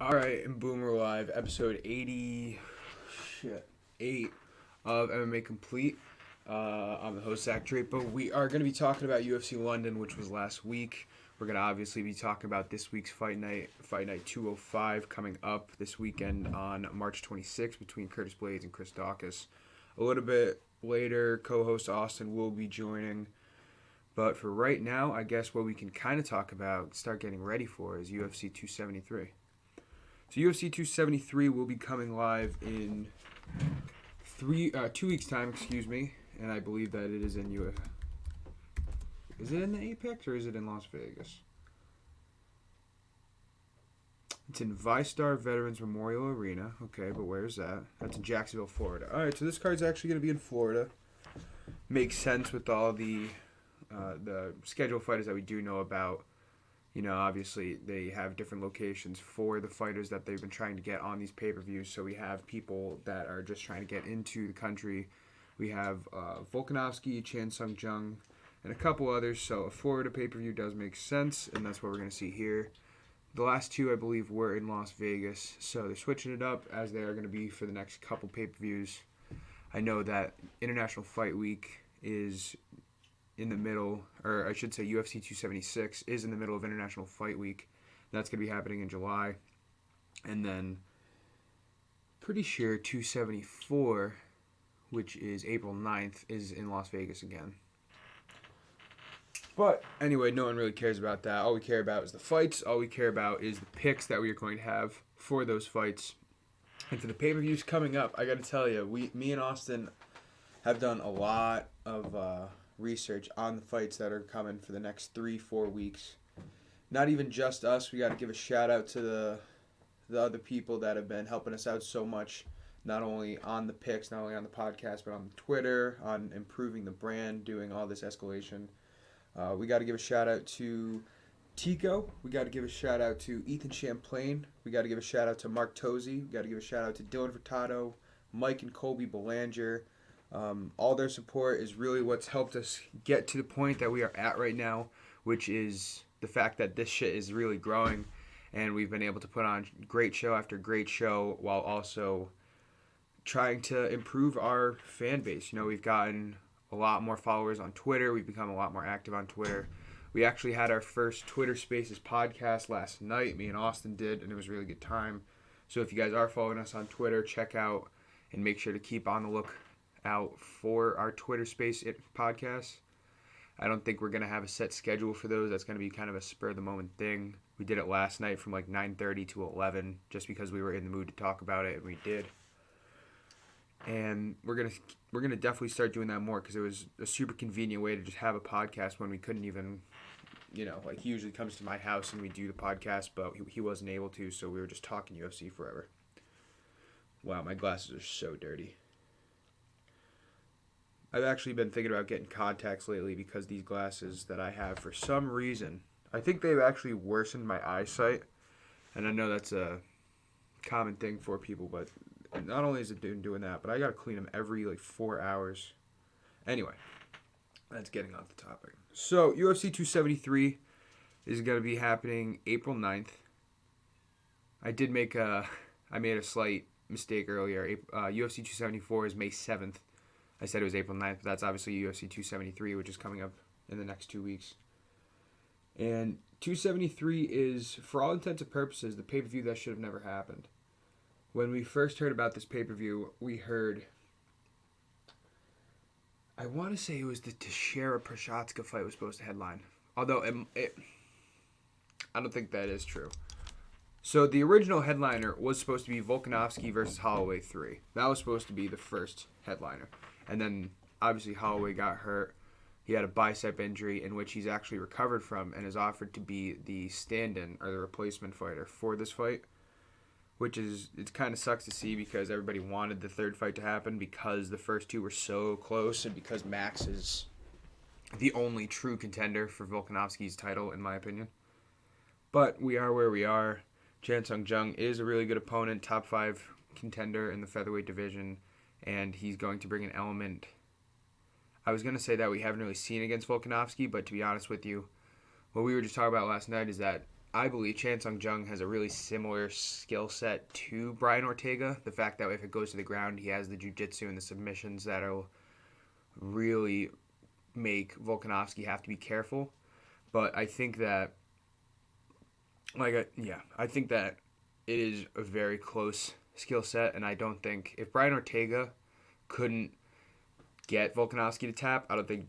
All right, and boom, we're live. Episode 8 of MMA Complete. I'm the host, Zach Draper. We are going to be talking about UFC London, which was last week. We're going to obviously be talking about this week's Fight Night 205, coming up this weekend on March 26th between Curtis Blades and Chris Daukaus. A little bit later, co-host Austin will be joining. But for right now, I guess what we can kind of talk about, start getting ready for, is UFC 273. So UFC 273 will be coming live in 2 weeks time, and I believe that it is in Is it in the Apex or is it in Las Vegas? It's in ViStar Veterans Memorial Arena. Okay, but where's that? That's in Jacksonville, Florida. All right, so this card's actually going to be in Florida. Makes sense with all the scheduled fighters that we do know about. You know, obviously, they have different locations for the fighters that they've been trying to get on these pay-per-views. So we have people that are just trying to get into the country. We have Volkanovski, Chan Sung Jung, and a couple others. So a Florida pay-per-view does make sense, and that's what we're going to see here. The last two, I believe, were in Las Vegas. So they're switching it up as they are going to be for the next couple pay-per-views. I know that International Fight Week is in the middle, or I should say UFC 276 is in the middle of International Fight Week. That's going to be happening in July. And then pretty sure 274, which is April 9th, is in Las Vegas again. But anyway, no one really cares about that. All we care about is the fights. All we care about is the picks that we are going to have for those fights. And for the pay-per-views coming up, I got to tell you, me and Austin have done a lot of research on the fights that are coming for the next 3-4 weeks. Not even just us. We got to give a shout out to the other people that have been helping us out so much, not only on the picks, not only on the podcast, but on Twitter, on improving the brand, doing all this escalation. We got to give a shout out to Tico. We got to give a shout out to Ethan Champlain. We got to give a shout out to Mark Tozy. We got to give a shout out to Dylan Furtado, Mike and Colby Belanger. All their support is really what's helped us get to the point that we are at right now, which is the fact that this shit is really growing, and we've been able to put on great show after great show while also trying to improve our fan base. You know, we've gotten a lot more followers on Twitter. We've become a lot more active on Twitter. We actually had our first Twitter Spaces podcast last night. Me and Austin did, and it was a really good time. So if you guys are following us on Twitter, check out and make sure to keep on the look out for our Twitter Space podcast. I don't think we're going to have a set schedule for those. That's going to be kind of a spur-of-the-moment thing. We did it last night from like 9:30 to 11 just because we were in the mood to talk about it, and we did. And we're gonna definitely start doing that more because it was a super convenient way to just have a podcast when we couldn't even, like he usually comes to my house and we do the podcast, but he wasn't able to, so we were just talking UFC forever. Wow, my glasses are so dirty. I've actually been thinking about getting contacts lately because these glasses that I have, for some reason, I think they've actually worsened my eyesight. And I know that's a common thing for people, but not only is it doing that, but I got to clean them every 4 hours. Anyway, that's getting off the topic. So, UFC 273 is going to be happening April 9th. I made a slight mistake earlier. UFC 274 is May 7th. I said it was April 9th, but that's obviously UFC 273, which is coming up in the next 2 weeks. And 273 is, for all intents and purposes, the pay-per-view that should have never happened. When we first heard about this pay-per-view, we heard, I want to say it was the Teixeira Prochazka fight was supposed to headline. Although, I don't think that is true. So the original headliner was supposed to be Volkanovski versus Holloway 3. That was supposed to be the first headliner. And then, obviously, Holloway got hurt. He had a bicep injury in which he's actually recovered from and is offered to be the stand-in or the replacement fighter for this fight, which is, it kind of sucks to see because everybody wanted the third fight to happen because the first two were so close and because Max is the only true contender for Volkanovski's title, in my opinion. But we are where we are. Chan Sung Jung is a really good opponent, top 5 contender in the featherweight division, and he's going to bring an element. I was going to say that we haven't really seen against Volkanovski, but to be honest with you, what we were just talking about last night is that I believe Chan Sung Jung has a really similar skill set to Brian Ortega. The fact that if it goes to the ground, he has the jiu-jitsu and the submissions that'll really make Volkanovski have to be careful. But I think that, I think that it is a very close skill set, and I don't think if Brian Ortega couldn't get Volkanovski to tap, I don't think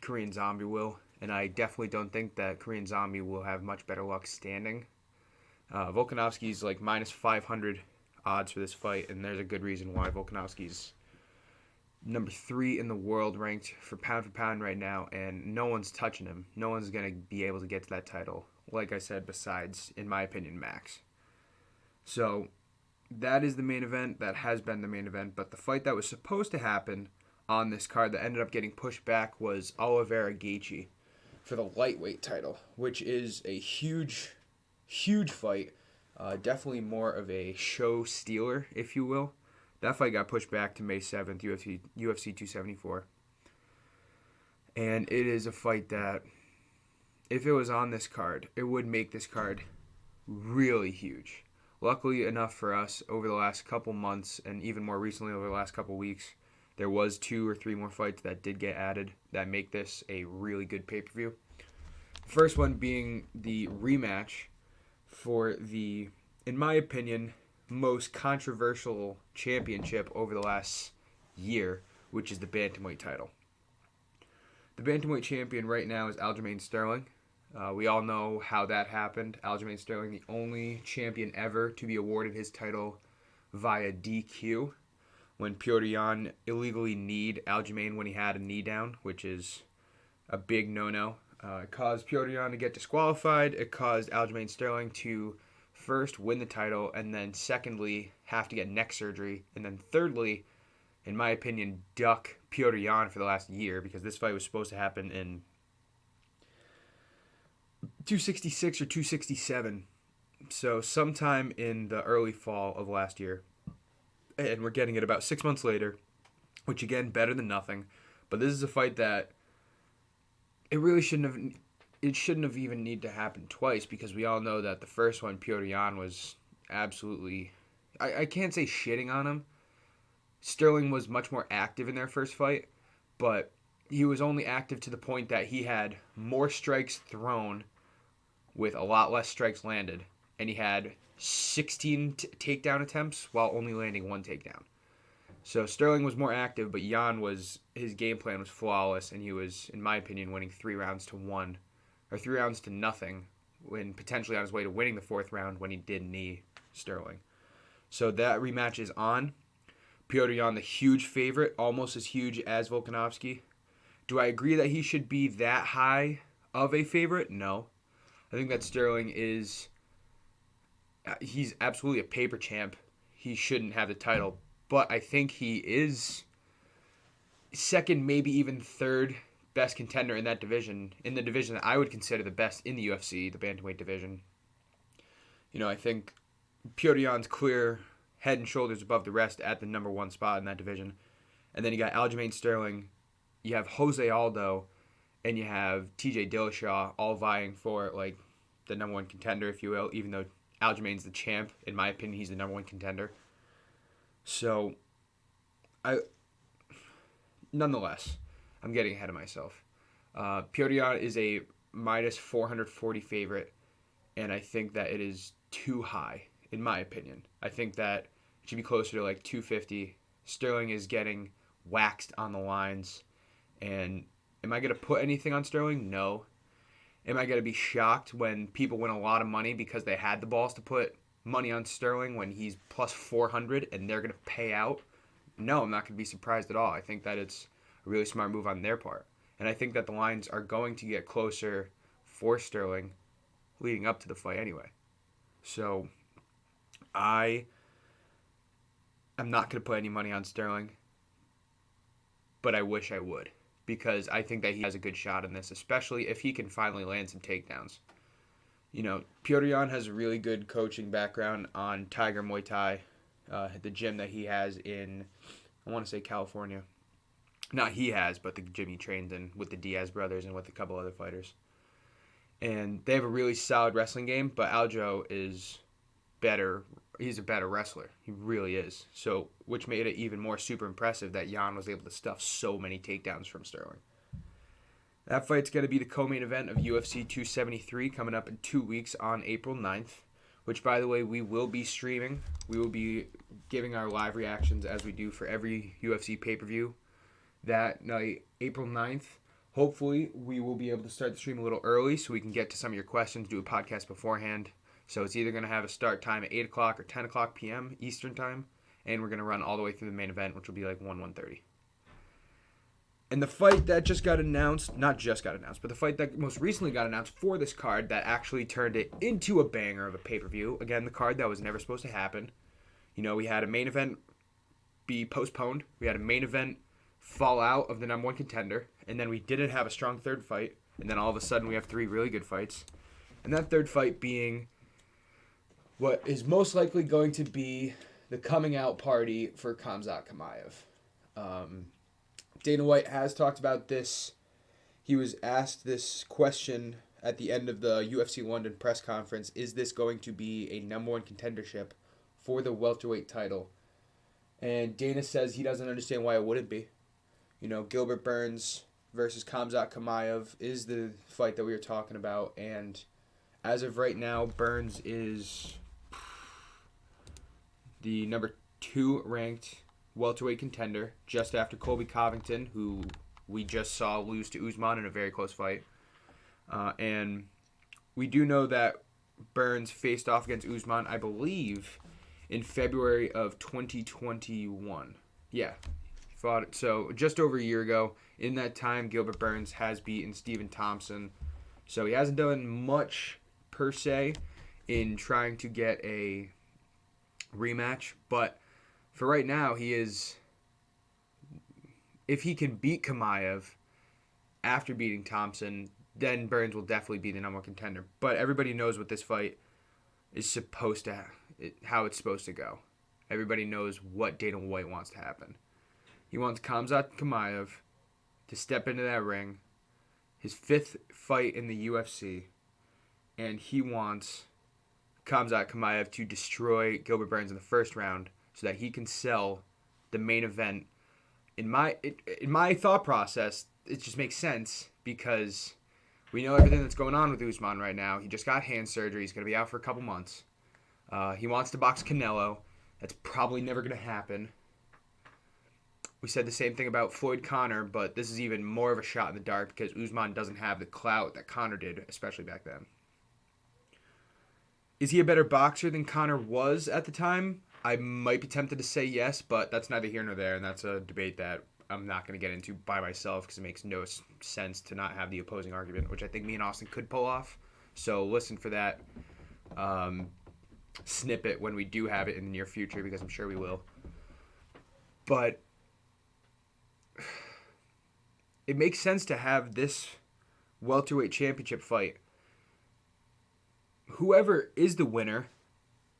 Korean Zombie will, and I definitely don't think that Korean Zombie will have much better luck standing. Volkanovski's like minus 500 odds for this fight, and there's a good reason why. Volkanovski's number 3 in the world ranked for pound right now, and no one's touching him. No one's going to be able to get to that title, like I said, besides, in my opinion, Max. So that is the main event. That has been the main event, but the fight that was supposed to happen on this card that ended up getting pushed back was Oliveira Gaethje for the lightweight title, which is a huge fight. Definitely more of a show stealer, if you will. That fight got pushed back to May 7th, UFC 274. And it is a fight that, if it was on this card, it would make this card really huge. Luckily enough for us, over the last couple months, and even more recently over the last couple weeks, there was 2 or 3 more fights that did get added that make this a really good pay-per-view. First one being the rematch for the, in my opinion, most controversial championship over the last year, which is the bantamweight title. The bantamweight champion right now is Aljamain Sterling. We all know how that happened. Aljamain Sterling, the only champion ever to be awarded his title via DQ, when Petr Yan illegally kneed Aljamain when he had a knee down, which is a big no-no. It caused Petr Yan to get disqualified. It caused Aljamain Sterling to first win the title, and then secondly have to get neck surgery, and then thirdly, in my opinion, duck Petr Yan for the last year, because this fight was supposed to happen in 266 or 267, so sometime in the early fall of last year, and we're getting it about 6 months later, which again, better than nothing. But this is a fight that it really shouldn't have even need to happen twice, because we all know that the first one, Petr Yan, was absolutely, I can't say shitting on him. Sterling was much more active in their first fight, but he was only active to the point that he had more strikes thrown with a lot less strikes landed, and he had 16 takedown attempts while only landing 1 takedown. So Sterling was more active, but his game plan was flawless, and he was, in my opinion, winning 3 rounds to 1, or 3 rounds to nothing, when potentially on his way to winning the 4th round when he did knee Sterling. So that rematch is on. Petr Yan, the huge favorite, almost as huge as Volkanovski. Do I agree that he should be that high of a favorite? No. I think that Sterling he's absolutely a paper champ. He shouldn't have the title, but I think he is second, maybe even third best contender in that division, in the division that I would consider the best in the UFC, the bantamweight division. I think Petr Yan's clear head and shoulders above the rest at the number 1 spot in that division. And then you got Aljamain Sterling, you have Jose Aldo, and you have TJ Dillashaw, all vying for like the number 1 contender, if you will, even though Aljamain's the champ. In my opinion, he's the number 1 contender. So, nonetheless, I'm getting ahead of myself. Petr Yan is a minus 440 favorite, and I think that it is too high, in my opinion. I think that it should be closer to like 250. Sterling is getting waxed on the lines, and am I going to put anything on Sterling? No. Am I going to be shocked when people win a lot of money because they had the balls to put money on Sterling when he's plus 400 and they're going to pay out? No, I'm not going to be surprised at all. I think that it's a really smart move on their part. And I think that the lines are going to get closer for Sterling leading up to the fight anyway. So I'm not going to put any money on Sterling, but I wish I would, because I think that he has a good shot in this, especially if he can finally land some takedowns. Petr Yan has a really good coaching background on Tiger Muay Thai, the gym that he has in, I want to say California. Not he has, but the gym he trained in with the Diaz brothers and with a couple other fighters. And they have a really solid wrestling game, but Aljo is better. He's a better wrestler. He really is. So, which made it even more super impressive that Jan was able to stuff so many takedowns from Sterling. That fight's going to be the co-main event of UFC 273 coming up in 2 weeks on April 9th, which, by the way, we will be streaming. We will be giving our live reactions as we do for every UFC pay-per-view that night, April 9th. Hopefully, we will be able to start the stream a little early so we can get to some of your questions, do a podcast beforehand. So it's either going to have a start time at 8 o'clock or 10 o'clock p.m. Eastern Time, and we're going to run all the way through the main event, which will be like 1:30. And the fight that just got announced, not just got announced, but the fight that most recently got announced for this card that actually turned it into a banger of a pay-per-view. Again, the card that was never supposed to happen. You know, we had a main event be postponed. We had a main event fall out of the number one contender. And then we didn't have a strong third fight. And then all of a sudden we have three really good fights. And that third fight being what is most likely going to be the coming out party for Khamzat Chimaev. Dana White has talked about this. He was asked this question at the end of the UFC London press conference. Is this going to be a number one contendership for the welterweight title? And Dana says he doesn't understand why it wouldn't be. You know, Gilbert Burns versus Khamzat Chimaev is the fight that we were talking about. And as of right now, Burns is the number 2 ranked welterweight contender, just after Colby Covington, who we just saw lose to Usman in a very close fight. And we do know that Burns faced off against Usman, I believe, in February of 2021. Yeah, he fought it. So just over a year ago. In that time, Gilbert Burns has beaten Stephen Thompson. So he hasn't done much, per se, in trying to get a rematch, but for right now, he is, if he can beat Chimaev after beating Thompson, then Burns will definitely be the number one contender. But everybody knows what this fight is supposed to, how it's supposed to go. Everybody knows what Dana White wants to happen. He wants Khamzat Chimaev to step into that ring, his 5th fight in the UFC, and he wants Khamzat Chimaev to destroy Gilbert Burns in the first round, so that he can sell the main event. In my thought process, it just makes sense because we know everything that's going on with Usman right now. He just got hand surgery. He's going to be out for a couple months. He wants to box Canelo. That's probably never going to happen. We said the same thing about Floyd Conor, but this is even more of a shot in the dark because Usman doesn't have the clout that Conor did, especially back then. Is he a better boxer than Conor was at the time? I might be tempted to say yes, but that's neither here nor there, and that's a debate that I'm not going to get into by myself because it makes no sense to not have the opposing argument, which I think me and Austin could pull off. So listen for that snippet when we do have it in the near future, because I'm sure we will. But it makes sense to have this welterweight championship fight. Whoever is the winner,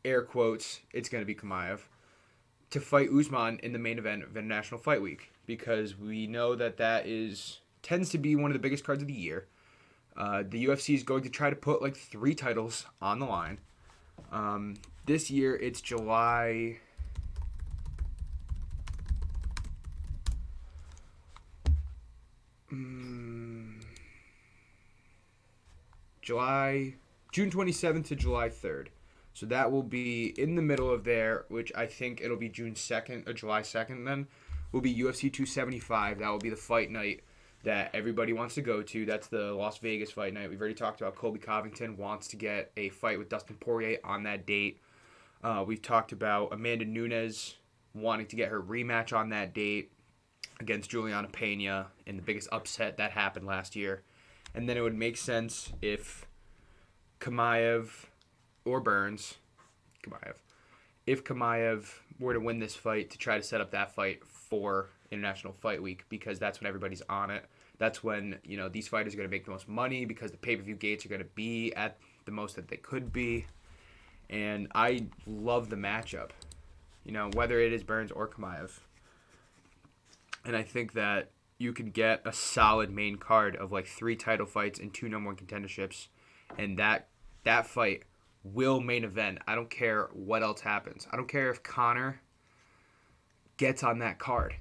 air quotes, it's going to be Chimaev, to fight Usman in the main event of International Fight Week, because we know that tends to be one of the biggest cards of the year. The UFC is going to try to put like 3 titles on the line. This year it's July 27th to July 3rd. So that will be in the middle of there, which I think it'll be June 2nd or July 2nd then, will be UFC 275. That will be the fight night that everybody wants to go to. That's the Las Vegas fight night. We've already talked about Colby Covington wants to get a fight with Dustin Poirier on that date. We've talked about Amanda Nunes wanting to get her rematch on that date against Juliana Pena in the biggest upset that happened last year. And then it would make sense if Chimaev or Burns, if Chimaev were to win this fight, to try to set up that fight for International Fight Week, because that's when everybody's on it. That's when, these fighters are going to make the most money because the pay-per-view gates are going to be at the most that they could be. And I love the matchup, whether it is Burns or Chimaev. And I think that you could get a solid main card of like 3 title fights and 2 number 1 contenderships And that fight will main event. I don't care what else happens. I don't care if Conor gets on that card.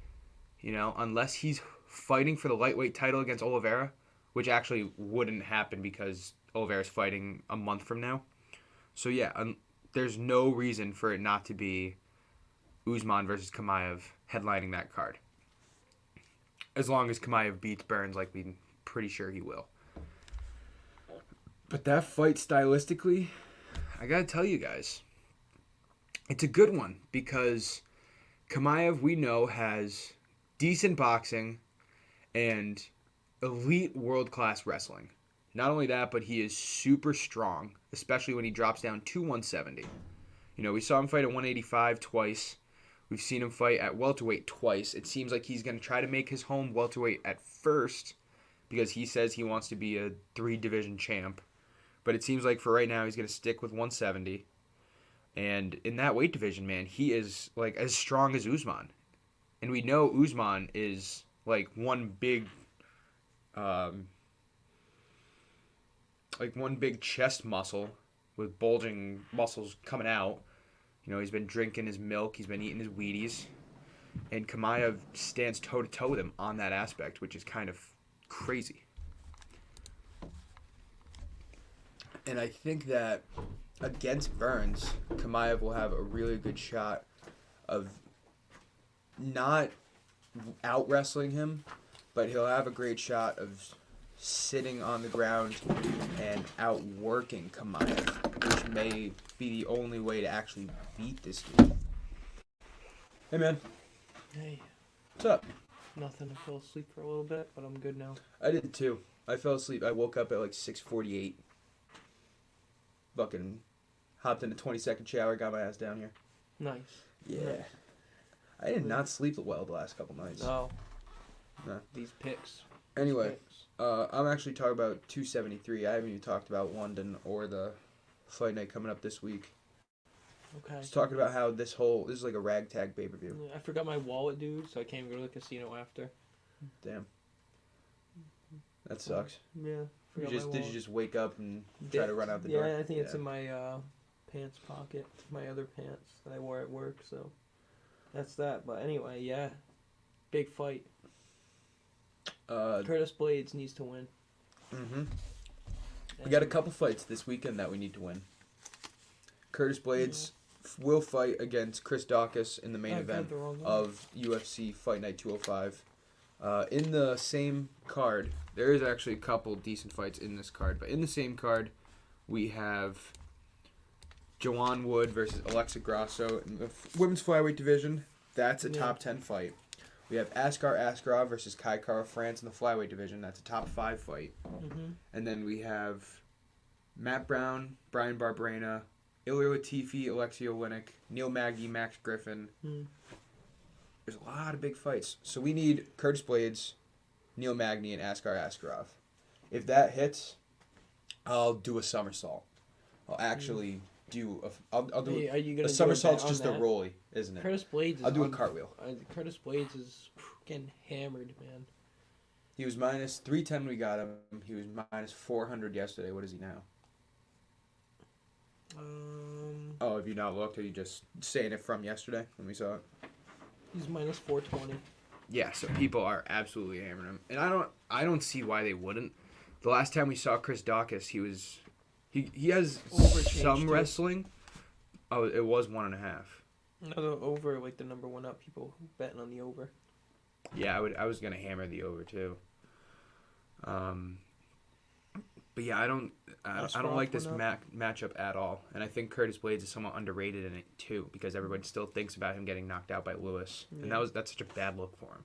Unless he's fighting for the lightweight title against Oliveira, which actually wouldn't happen because Oliveira's fighting a month from now. So yeah, there's no reason for it not to be Usman versus Chimaev headlining that card. As long as Chimaev beats Burns, like we're pretty sure he will. But that fight stylistically, I gotta tell you guys, it's a good one because Chimaev, we know, has decent boxing and elite world-class wrestling. Not only that, but he is super strong, especially when he drops down to 170. We saw him fight at 185 twice. We've seen him fight at welterweight twice. It seems like he's going to try to make his home welterweight at first because he says he wants to be a 3-division champ. But it seems like for right now he's going to stick with 170. And in that weight division, man, he is like as strong as Usman. And we know Usman is like one big chest muscle with bulging muscles coming out. He's been drinking his milk. He's been eating his Wheaties. And Chimaev stands toe-to-toe with him on that aspect, which is kind of crazy. And I think that against Burns, Chimaev will have a really good shot of not out-wrestling him, but he'll have a great shot of sitting on the ground and outworking Chimaev, which may be the only way to actually beat this dude. Hey, man. Hey. What's up? Nothing. I fell asleep for a little bit, but I'm good now. I did too. I fell asleep. I woke up at like 6:48. Fucking hopped in a 20-second shower, got my ass down here. Nice. Yeah. Nice. I did not sleep well the last couple nights. No. No. These picks. Anyway, I'm actually talking about 273. I haven't even talked about London or the fight night coming up this week. Okay. Just talking about how this is like a ragtag pay-per-view. Yeah, I forgot my wallet, dude, so I can't even go to the casino after. Damn. That sucks. Yeah. Did you just wake up and try to run out the door? Yeah, I think it's in my pants pocket, my other pants that I wore at work, so that's that. But anyway, yeah. Big fight. Curtis Blades needs to win. Mm-hmm. We got a couple fights this weekend that we need to win. Curtis Blades will fight against Chris Daukaus in the main event of UFC Fight Night 205. In the same card, there is actually a couple decent fights in this card, but in the same card, we have Joanne Wood versus Alexa Grasso in the women's flyweight division. That's a top 10 fight. We have Askar Askarov versus Kai Kara France in the flyweight division. That's a top 5 fight. Mm-hmm. And then we have Matt Brown, Brian Barberena, Ilir Latifi, Alexei Oleinik, Neil Magny, Max Griffin. Mm. There's a lot of big fights. So we need Curtis Blades, Neil Magny, and Askar Askarov. If that hits, I'll do a somersault. I'll actually do I'll do Hey, are you gonna a do somersault's bet just on a that? rollie, isn't it? Curtis Blades is I'll do a cartwheel. Curtis Blades is getting hammered, man. He was minus 310 when we got him. He was minus 400 yesterday. What is he now? Oh, have you not looked? Or are you just saying it from yesterday when we saw it? He's minus 420. Yeah, so people are absolutely hammering him, and I don't see why they wouldn't. The last time we saw Chris Daukaus, he has some too. wrestling. Oh, it was 1.5. No, the over, like the number one up, people betting on the over. Yeah, I was gonna hammer the over too. But yeah, I don't like this matchup at all, and I think Curtis Blades is somewhat underrated in it too because everybody still thinks about him getting knocked out by Lewis, and that's such a bad look for him.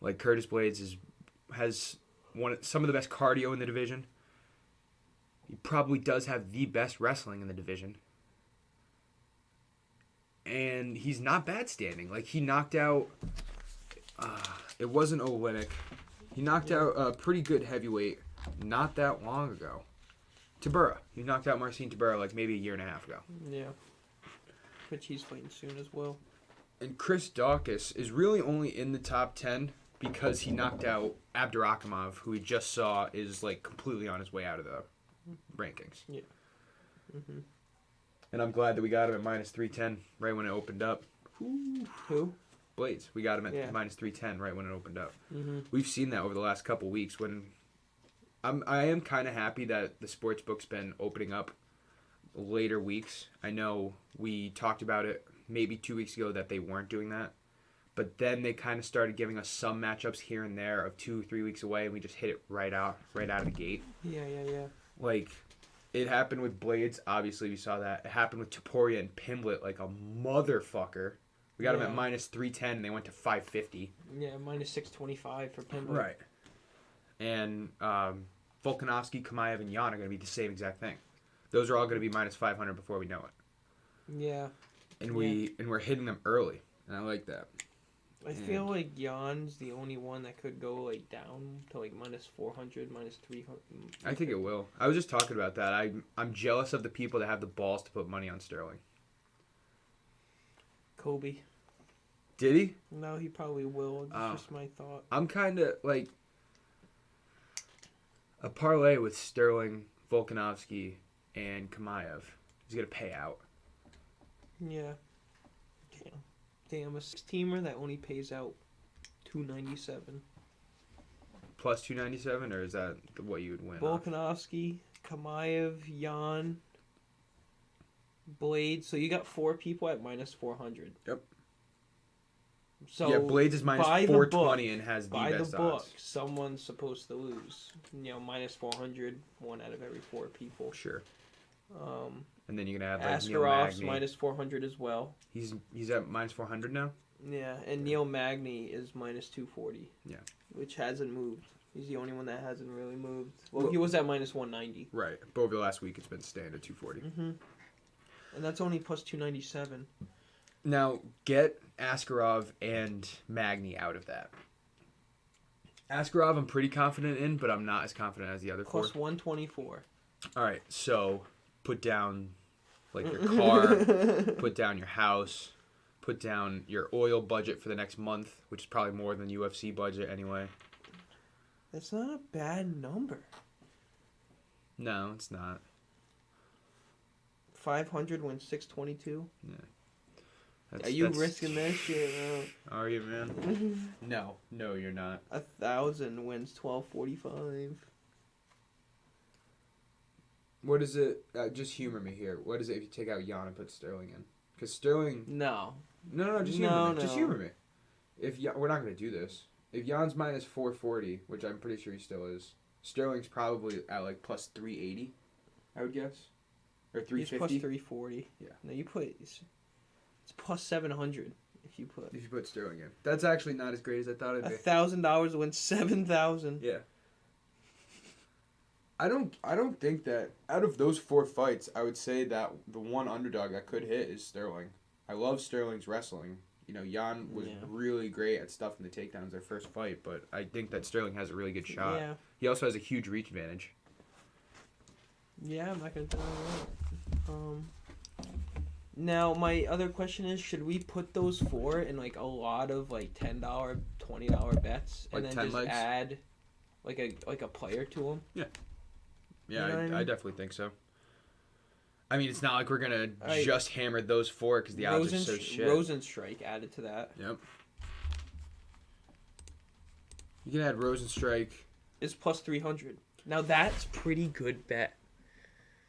Like Curtis Blades has some of the best cardio in the division. He probably does have the best wrestling in the division. And he's not bad standing. Like, he knocked out... it wasn't Oleinik. He knocked out a pretty good heavyweight not that long ago. Tabura. He knocked out Marcin Tabura like maybe a year and a half ago. Yeah. Which he's fighting soon as well. And Chris Daukaus is really only in the top 10 because he knocked out Abdurakhimov, who we just saw is like completely on his way out of the rankings. Yeah. Mm-hmm. And I'm glad that we got him at minus 310 right when it opened up. Who? Blades. We got him at minus 310 right when it opened up. Mm-hmm. We've seen that over the last couple weeks. When I am kind of happy that the sports book's been opening up later weeks. I know we talked about it maybe 2 weeks ago that they weren't doing that. But then they kind of started giving us some matchups here and there of 2-3 weeks away, and we just hit it right out of the gate. Yeah. Like, it happened with Blades. Obviously, we saw that. It happened with Taporia and Pimblett like a motherfucker. We got them at minus 310, and they went to 550. Yeah, minus 625 for Pimblett. Right. And Volkanovski, Kamaev, and Jan are going to be the same exact thing. Those are all going to be minus 500 before we know it. Yeah. And we're hitting them early, and I like that. I feel like Jan's the only one that could go like down to like minus 400, minus 300. I think it will. I was just talking about that. I'm jealous of the people that have the balls to put money on Sterling. Kobe. Did he? No, he probably will. That's just my thought. I'm kind of like a parlay with Sterling, Volkanovski, and Kamaev is going to pay out. Yeah. Damn, a 6-teamer that only pays out $297. Plus 297, or is that what you would win? Volkanovski, Kamaev, Jan, Blades. So you got 4 people at minus 400. Yep. So yeah, Blades is minus 420 and has the by best the book, odds. someone's supposed to lose. Minus 400, 1 out of every 4 people. Sure. And then you're gonna have like Askarov's Neil Magny. minus 400 as well. He's at minus 400 now. Yeah, and Neil Magny is minus 240. Yeah. Which hasn't moved. He's the only one that hasn't really moved. Well, he was at minus 190. Right, but over the last week it's been staying at 240. Mm-hmm. And that's only plus 297. Now get Askarov and Magny out of that. Askarov I'm pretty confident in, but I'm not as confident as the other Plus four. 124. All right, so put down like your car, put down your house, put down your oil budget for the next month, which is probably more than UFC budget anyway. That's not a bad number. No, it's not. 500 wins 622. Yeah. Are you risking that shit, bro? Are you, man? No, you're not. 1,000 wins 1245. What is it? Just humor me here. What is it if you take out Jan and put Sterling in? Because Sterling. No. No, just humor me. Just humor me. We're not going to do this. If Jan's minus 440, which I'm pretty sure he still is, Sterling's probably at like plus 380, I would guess. Or 350. He's plus 340. Yeah. No, you put it's plus 700 if you put Sterling in. That's actually not as great as I thought it'd be. $1,000 wins 7,000. Yeah. I don't think that out of those 4 fights, I would say that the one underdog that could hit is Sterling. I love Sterling's wrestling. Jan was really great at stuffing the takedowns their first fight, but I think that Sterling has a really good shot. Yeah. He also has a huge reach advantage. Yeah, I'm not gonna tell you that. Now my other question is, should we put those 4 in like a lot of like $10, $20 bets, and Like then 10 just legs? add like a player to them? Yeah. Yeah, You know what I mean? I definitely think so. I mean, it's not like we're going to Right. just hammer those 4 because the odds are so shit. Rosenstrike added to that. Yep. You can add Rosenstrike. Is plus 300. Now that's pretty good bet.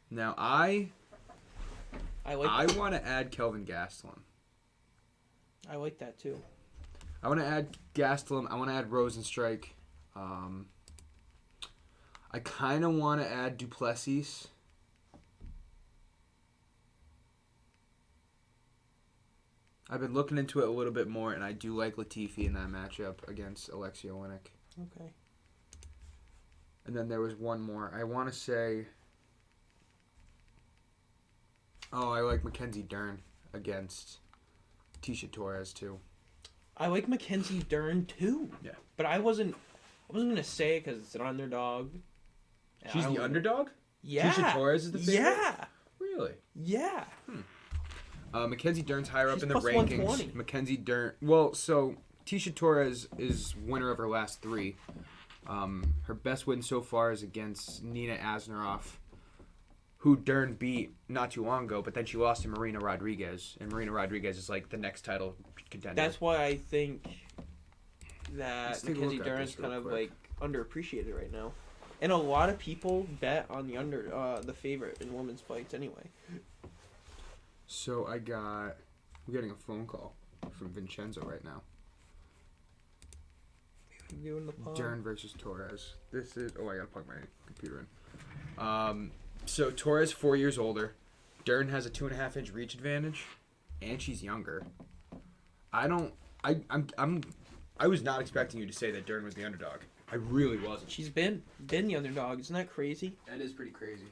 Now, I like want to add Kelvin Gastelum. I like that too. I want to add Gastelum. I want to add Rosenstrike. I kind of want to add Duplessis. I've been looking into it a little bit more, and I do like Latifi in that matchup against Alexei Oleinik. Okay. And then there was one more. I want to say... Oh, I like Mackenzie Dern against Tisha Torres, too. I like Mackenzie Dern too. Yeah. But I wasn't gonna say it because it's an underdog. And She's I the don't- underdog? Yeah. Tisha Torres is the favorite? Yeah. Really? Yeah. Mackenzie Dern's higher up She's in the plus rankings. 120. Mackenzie Dern. Well, so Tisha Torres is winner of her last 3. Her best win so far is against Nina Asneroff. who Dern beat not too long ago, but then she lost to Marina Rodriguez, and Marina Rodriguez is like the next title contender. That's why I think that Let's take a Mackenzie look at Dern's this real kind of quick. like underappreciated right now, and a lot of people bet on the favorite in women's fights anyway. So we're getting a phone call from Vincenzo right now. Doing the pod. Dern versus Torres. This is. Oh, I gotta plug my computer in. So Torres 4 years older. Dern has a 2.5-inch reach advantage, and she's younger. I was not expecting you to say that Dern was the underdog. I really wasn't. She's been the underdog. Isn't that crazy? That is pretty crazy.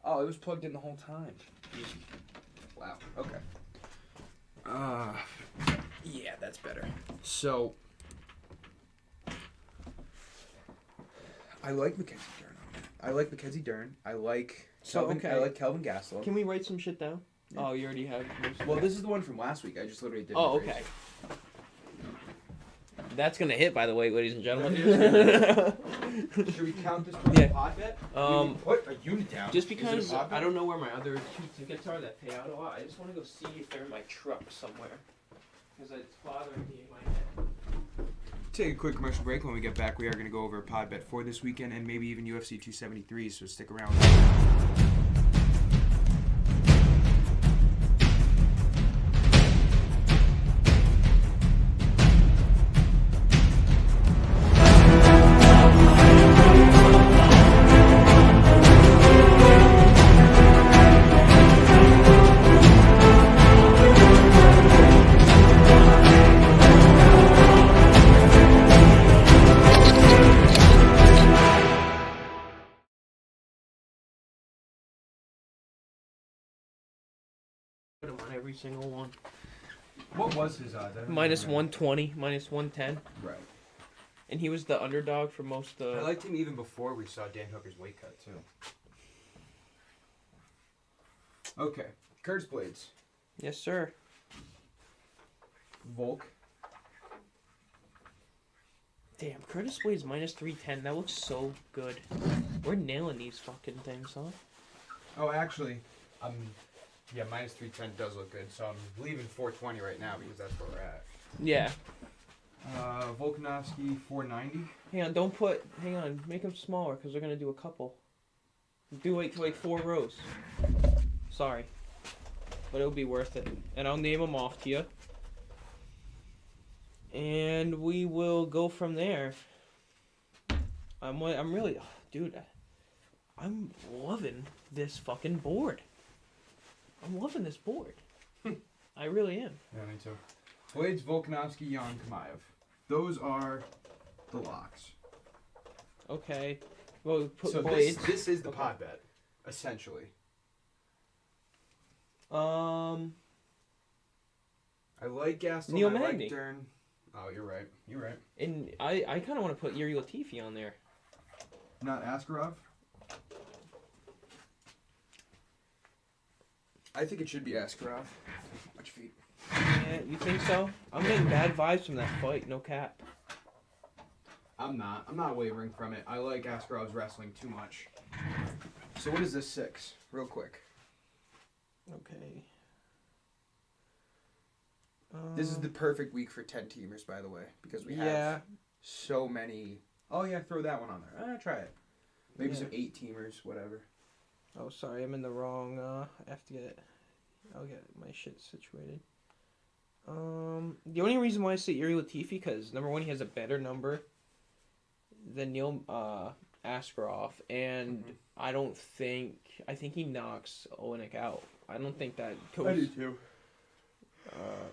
Oh, it was plugged in the whole time. Wow. Okay. Yeah, that's better. So, I like Mackenzie Dern on that. I like Mackenzie Dern. I like Kelvin. okay. I like Kelvin Gastelum. Can we write some shit down? Yeah. Oh, you already have. Well, this is the one from last week. I just literally did. Oh, okay. That's gonna hit, by the way, ladies and gentlemen. Should we count this towards Yeah. the pod bet? Put a unit down. Just Is it a because pod bet? I don't know where my other 2 tickets are that pay out a lot, I just want to go see if they're in my truck somewhere. Because it's bothering me in my head. Take a quick commercial break. When we get back, we are going to go over a pod bet for this weekend and maybe even UFC 273. So stick around. Put him on every single one. What was his odds? Minus 120, minus 110. Right. And he was the underdog for most of I the. liked him even before we saw Dan Hooker's weight cut, too. Okay. Curtis Blades. Yes, sir. Volk. Damn, Curtis Blades minus 310. That looks so good. We're nailing these fucking things, huh? Oh, actually, yeah, minus 310 does look good. So I'm leaving 420 right now because that's where we're at. Yeah. Volkanovski 490. Hang on, make them smaller because we're going to do a couple. Do like 4 rows. Sorry. But it'll be worth it. And I'll name them off to you. And we will go from there. I'm really, dude, I'm loving this fucking board. I'm loving this board. I really am. Yeah, me too. Blades, Volkanovski, Jan Kamaev. Those are the locks. Okay. Well, we put So Blades. this is the Okay. pod bet, essentially. Um, I like Gaston. Neil I like Magny. Dern. Oh, you're right. You're right. and I kind of want to put Yuri Latifi on there. Not Askarov. I think it should be Askarov. Watch feet. Yeah, you think so? I'm getting bad vibes from that fight. No cap. I'm not wavering from it. I like Askarov's wrestling too much. So what is this 6? Real quick. Okay. This is the perfect week for 10-teamers, by the way, because we have Yeah. so many. Oh yeah, throw that one on there. Try it. Maybe Yeah. some 8-teamers, whatever. Oh, sorry, I'm in the wrong. I have to get. I'll get my shit situated. The only reason why I say Yuri Latifi because number one, he has a better number than Neil Askarov, and I think he knocks Olenek out. I don't think that goes too.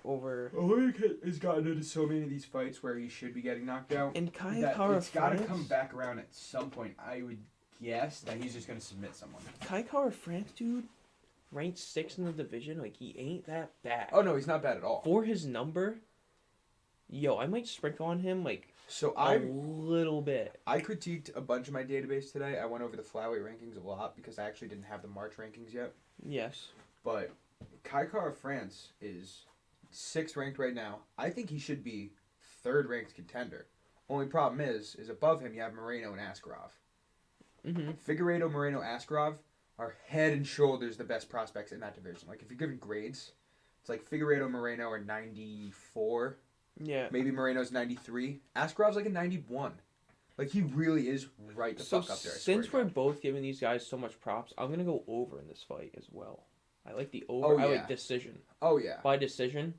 over. Olenek has gotten into so many of these fights where he should be getting knocked out. And Kai That Kara it's got to France. come back around at some point. I would guess that he's just going to submit someone. Kai Kara France, dude, ranked 6th in the division. Like he ain't that bad. Oh no, he's not bad at all. For his number, yo, I might sprinkle on him like So a little bit. I critiqued a bunch of my database today. I went over the flyweight rankings a lot because I actually didn't have the March rankings yet. Yes. But Kai Kara France is 6th ranked right now. I think he should be 3rd ranked contender. Only problem is above him you have Moreno and Askarov. Mm-hmm. Figueiredo, Moreno, Askarov are head and shoulders the best prospects in that division. Like if you're giving grades, it's like Figueiredo, Moreno are 94. Yeah. Maybe Moreno's 93. Askarov's like a 91. Like he really is right the fuck up there. Since we're both giving these guys so much props, I'm gonna go over in this fight as well. I like the over. Oh, I yeah. like decision. Oh yeah. By decision.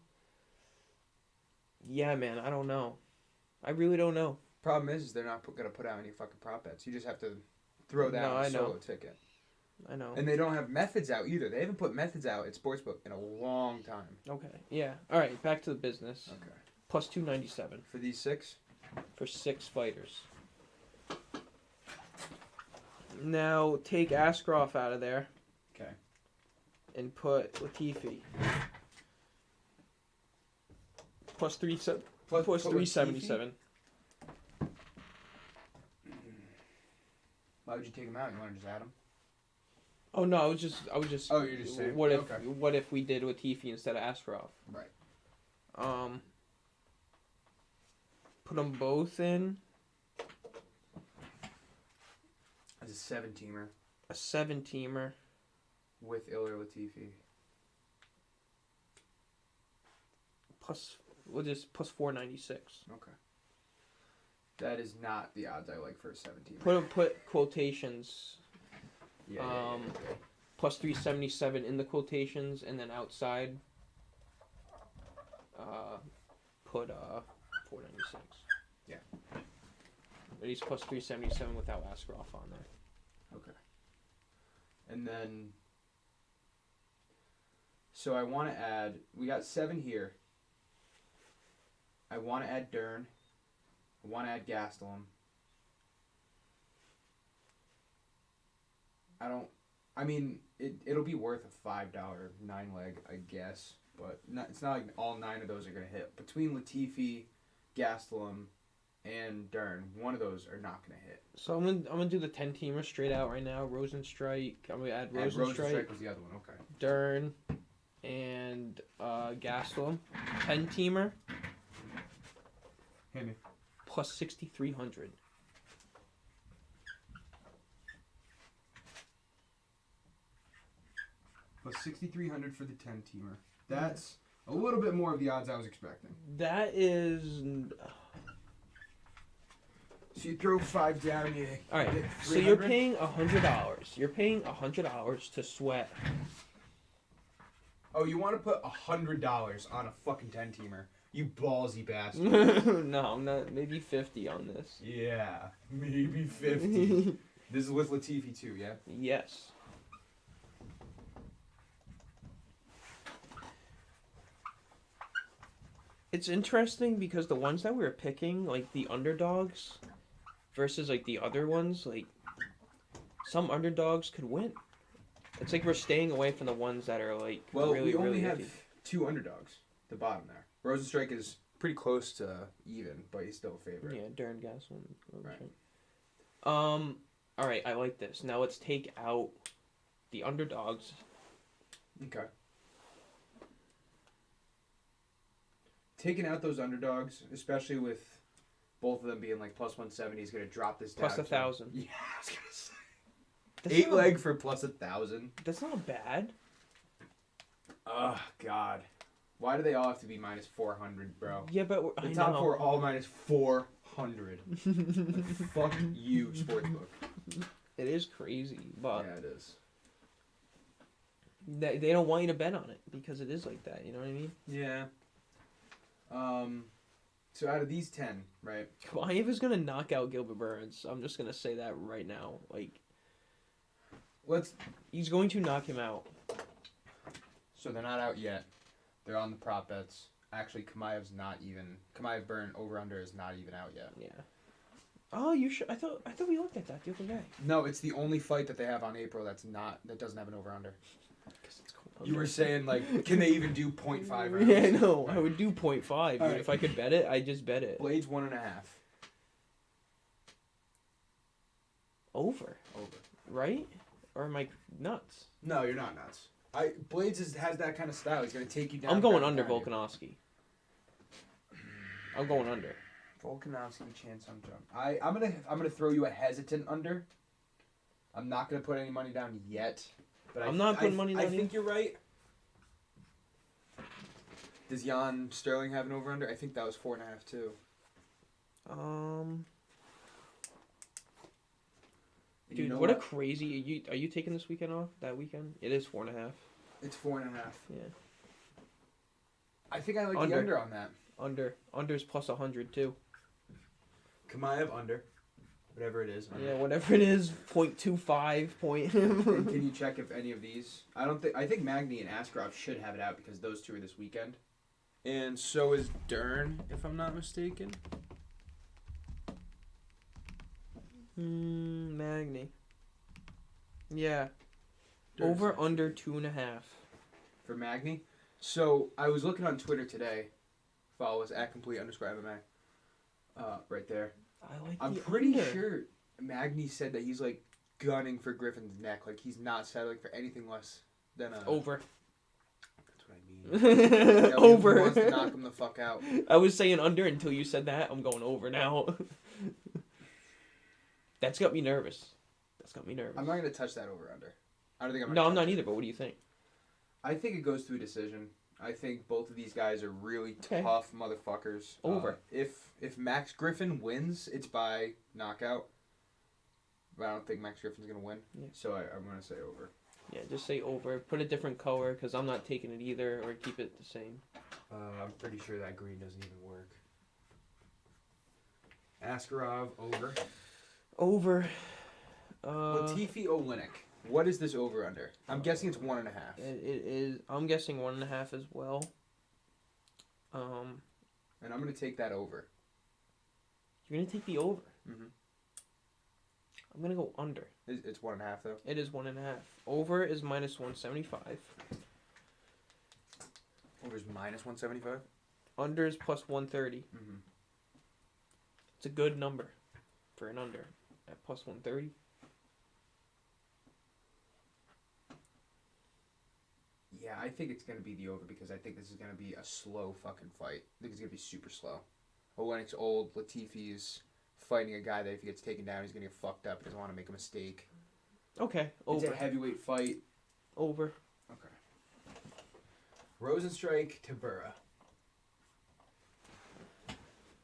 Yeah, man. I don't know. I really don't know. Problem is they're not gonna put out any fucking prop bets. You just have to throw that on a solo ticket. I know. And they don't have methods out either. They haven't put methods out at Sportsbook in a long time. Okay. Yeah. All right. Back to the business. Okay. Plus 297 For these 6? for 6 fighters. Now take Askarov out of there. Okay. And put Latifi. Plus 377. Why would you take him out? You want to just add him? Oh no, I was just. Oh, you're just saying. What if? Okay. What if we did Latifi instead of Askarov? Right. Put them both in. As a 7-teamer. A 7-teamer. With Ilir Latifi. We'll just plus 496. Okay. That is not the odds I like for a 7-teamer. Put quotations. Yeah. Plus 377 in the quotations, and then outside. Put 496. Yeah. At least plus 377 without Askarov on there. Okay. And then. So I want to add. We got 7 here. I want to add Dern. I want to add Gastelum. I mean, it'll be worth a $5 9-leg, I guess. But it's not like all 9 of those are going to hit. Between Latifi, Gastelum, and Dern, one of those are not going to hit. So I'm gonna do the 10-teamer straight out right now. Rosenstrike. I'm gonna add Rosenstrike. Rosenstrike was the other one, okay. Dern, and Gastelum. 10-teamer. Hit me. Plus 6,300. Plus 6,300 for the 10-teamer. That's a little bit more of the odds I was expecting. That is. So you throw 5 down, you all right. So you're paying $100. You're paying $100 to sweat. Oh, you want to put $100 on a fucking 10-teamer? You ballsy bastard. No, I'm not. Maybe 50 on this. Yeah, maybe 50. This is with Latifi too, yeah? Yes. It's interesting because the ones that we were picking, like the underdogs, versus like the other ones, like some underdogs could win. It's like we're staying away from the ones that are like really, we only really have iffy. 2 underdogs. The bottom there. Rosenstrike is pretty close to even, but he's still a favorite. Yeah, Darren Gasson. Right. All right, I like this. Now let's take out the underdogs. Okay. Taking out those underdogs, especially with both of them being like plus 170, is going to drop this down. Plus 1,000. Yeah, I was going to say. That's 8 leg for plus 1,000. That's not bad. Oh, God. Why do they all have to be minus 400, bro? Yeah, but the top 4 all minus 400. Like, fuck you, Sportsbook. It is crazy, but yeah, it is. They don't want you to bet on it because it is like that. You know what I mean? Yeah. So out of these 10, right? Kamaev is gonna knock out Gilbert Burns. I'm just gonna say that right now. Like, he's going to knock him out. So they're not out yet. They're on the prop bets. Actually, Kamaev Burn over under is not even out yet. Yeah. Oh, you should. I thought we looked at that the other day. No, it's the only fight that they have on April that doesn't have an over under. It's cold. You were saying like, can they even do 0.5 rounds? Yeah, no, I would do 0.5. Right. If I could bet it, I just bet it. Blades 1.5. Over. Right? Or am I nuts? No, you're not nuts. Blades has that kind of style. He's gonna take you down. I'm going under Volkanovski. I'm going under. Volkanovski chance on jump. I'm gonna throw you a hesitant under. I'm not gonna put any money down yet. But I'm not putting money down I think you're right. Does Jan Sterling have an over/under? I think that was 4.5 too. Dude, what a crazy! Are you taking this weekend off? That weekend? It is 4.5. It's 4.5. Yeah. I think I like the under on that. Under's plus 100 too. Kamaev under. Whatever it is. Under. Yeah, whatever it is, 0.25 point. And can you check if any of these? I think Magny and Askarov should have it out because those two are this weekend. And so is Dern, if I'm not mistaken. Magny. Yeah. Dern's Over under 2.5. For Magny. So I was looking on Twitter today. Follow us at @complete_MMA. Right there. I'm pretty sure Magny said that he's like gunning for Griffin's neck. Like he's not settling for anything less than a over. That's what I mean. Over. He wants to knock him the fuck out. I was saying under until you said that. I'm going over now. That's got me nervous. I'm not gonna touch that over/under. I don't think I'm. No, I'm not either. But what do you think? I think it goes to a decision. I think both of these guys are really tough motherfuckers. Over. If Max Griffin wins, it's by knockout. But I don't think Max Griffin's gonna win. Yeah. So I'm gonna say over. Yeah, just say over. Put a different color because I'm not taking it either, or keep it the same. I'm pretty sure that green doesn't even work. Askarov over. Over. Latifi Oleinik. What is this over/under? I'm guessing it's 1.5. It is. I'm guessing 1.5 as well. And I'm gonna take that over. You're gonna take the over. Mm-hmm. I'm gonna go under. It's 1.5 though. It is 1.5. Over is -175. Over is -175. Under is plus 130. Mm-hmm. It's a good number for an under at plus 130. Yeah, I think it's going to be the over because I think this is going to be a slow fucking fight. I think it's going to be super slow. Oleinik's old. Latifi's fighting a guy that if he gets taken down, he's going to get fucked up. He doesn't want to make a mistake. Okay, over. It's a heavyweight fight. Over. Okay. Rosenstrike to Burra.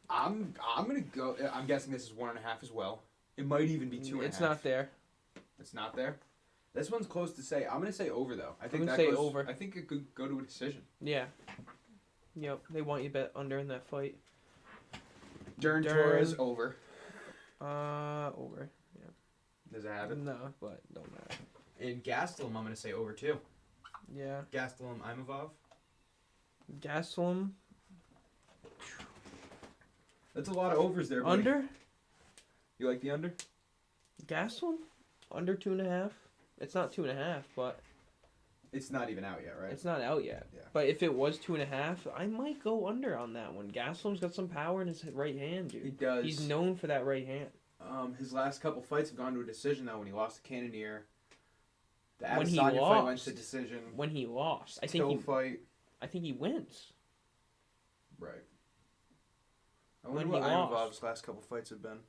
I'm going to go... I'm guessing this is 1.5 as well. It might even be 2.5. It's not there. It's not there? This one's close to say. I'm gonna say over though. I think I'm gonna that say goes, over. I think it could go to a decision. Yeah. Yep. They want you to bet under in that fight. Dern Torres over. Over. Yeah. Does it have it? No, but don't matter. In Gastelum, I'm gonna say over too. Yeah. Gastelum Imavov. Gastelum. That's a lot of overs there. Buddy. Under. You like the under? Gastelum. Under 2.5. It's not 2.5, but it's not even out yet, right? It's not out yet. Yeah. But if it was 2.5, I might go under on that one. Gastelum's got some power in his right hand, dude. He does. He's known for that right hand. His last couple fights have gone to a decision though. When he lost to Cannonier, the When he Adesanya fight went lost. to decision. When he lost, I Till think fight. I think he wins. Right. I wonder When what he lost. Imavov's last couple fights have been.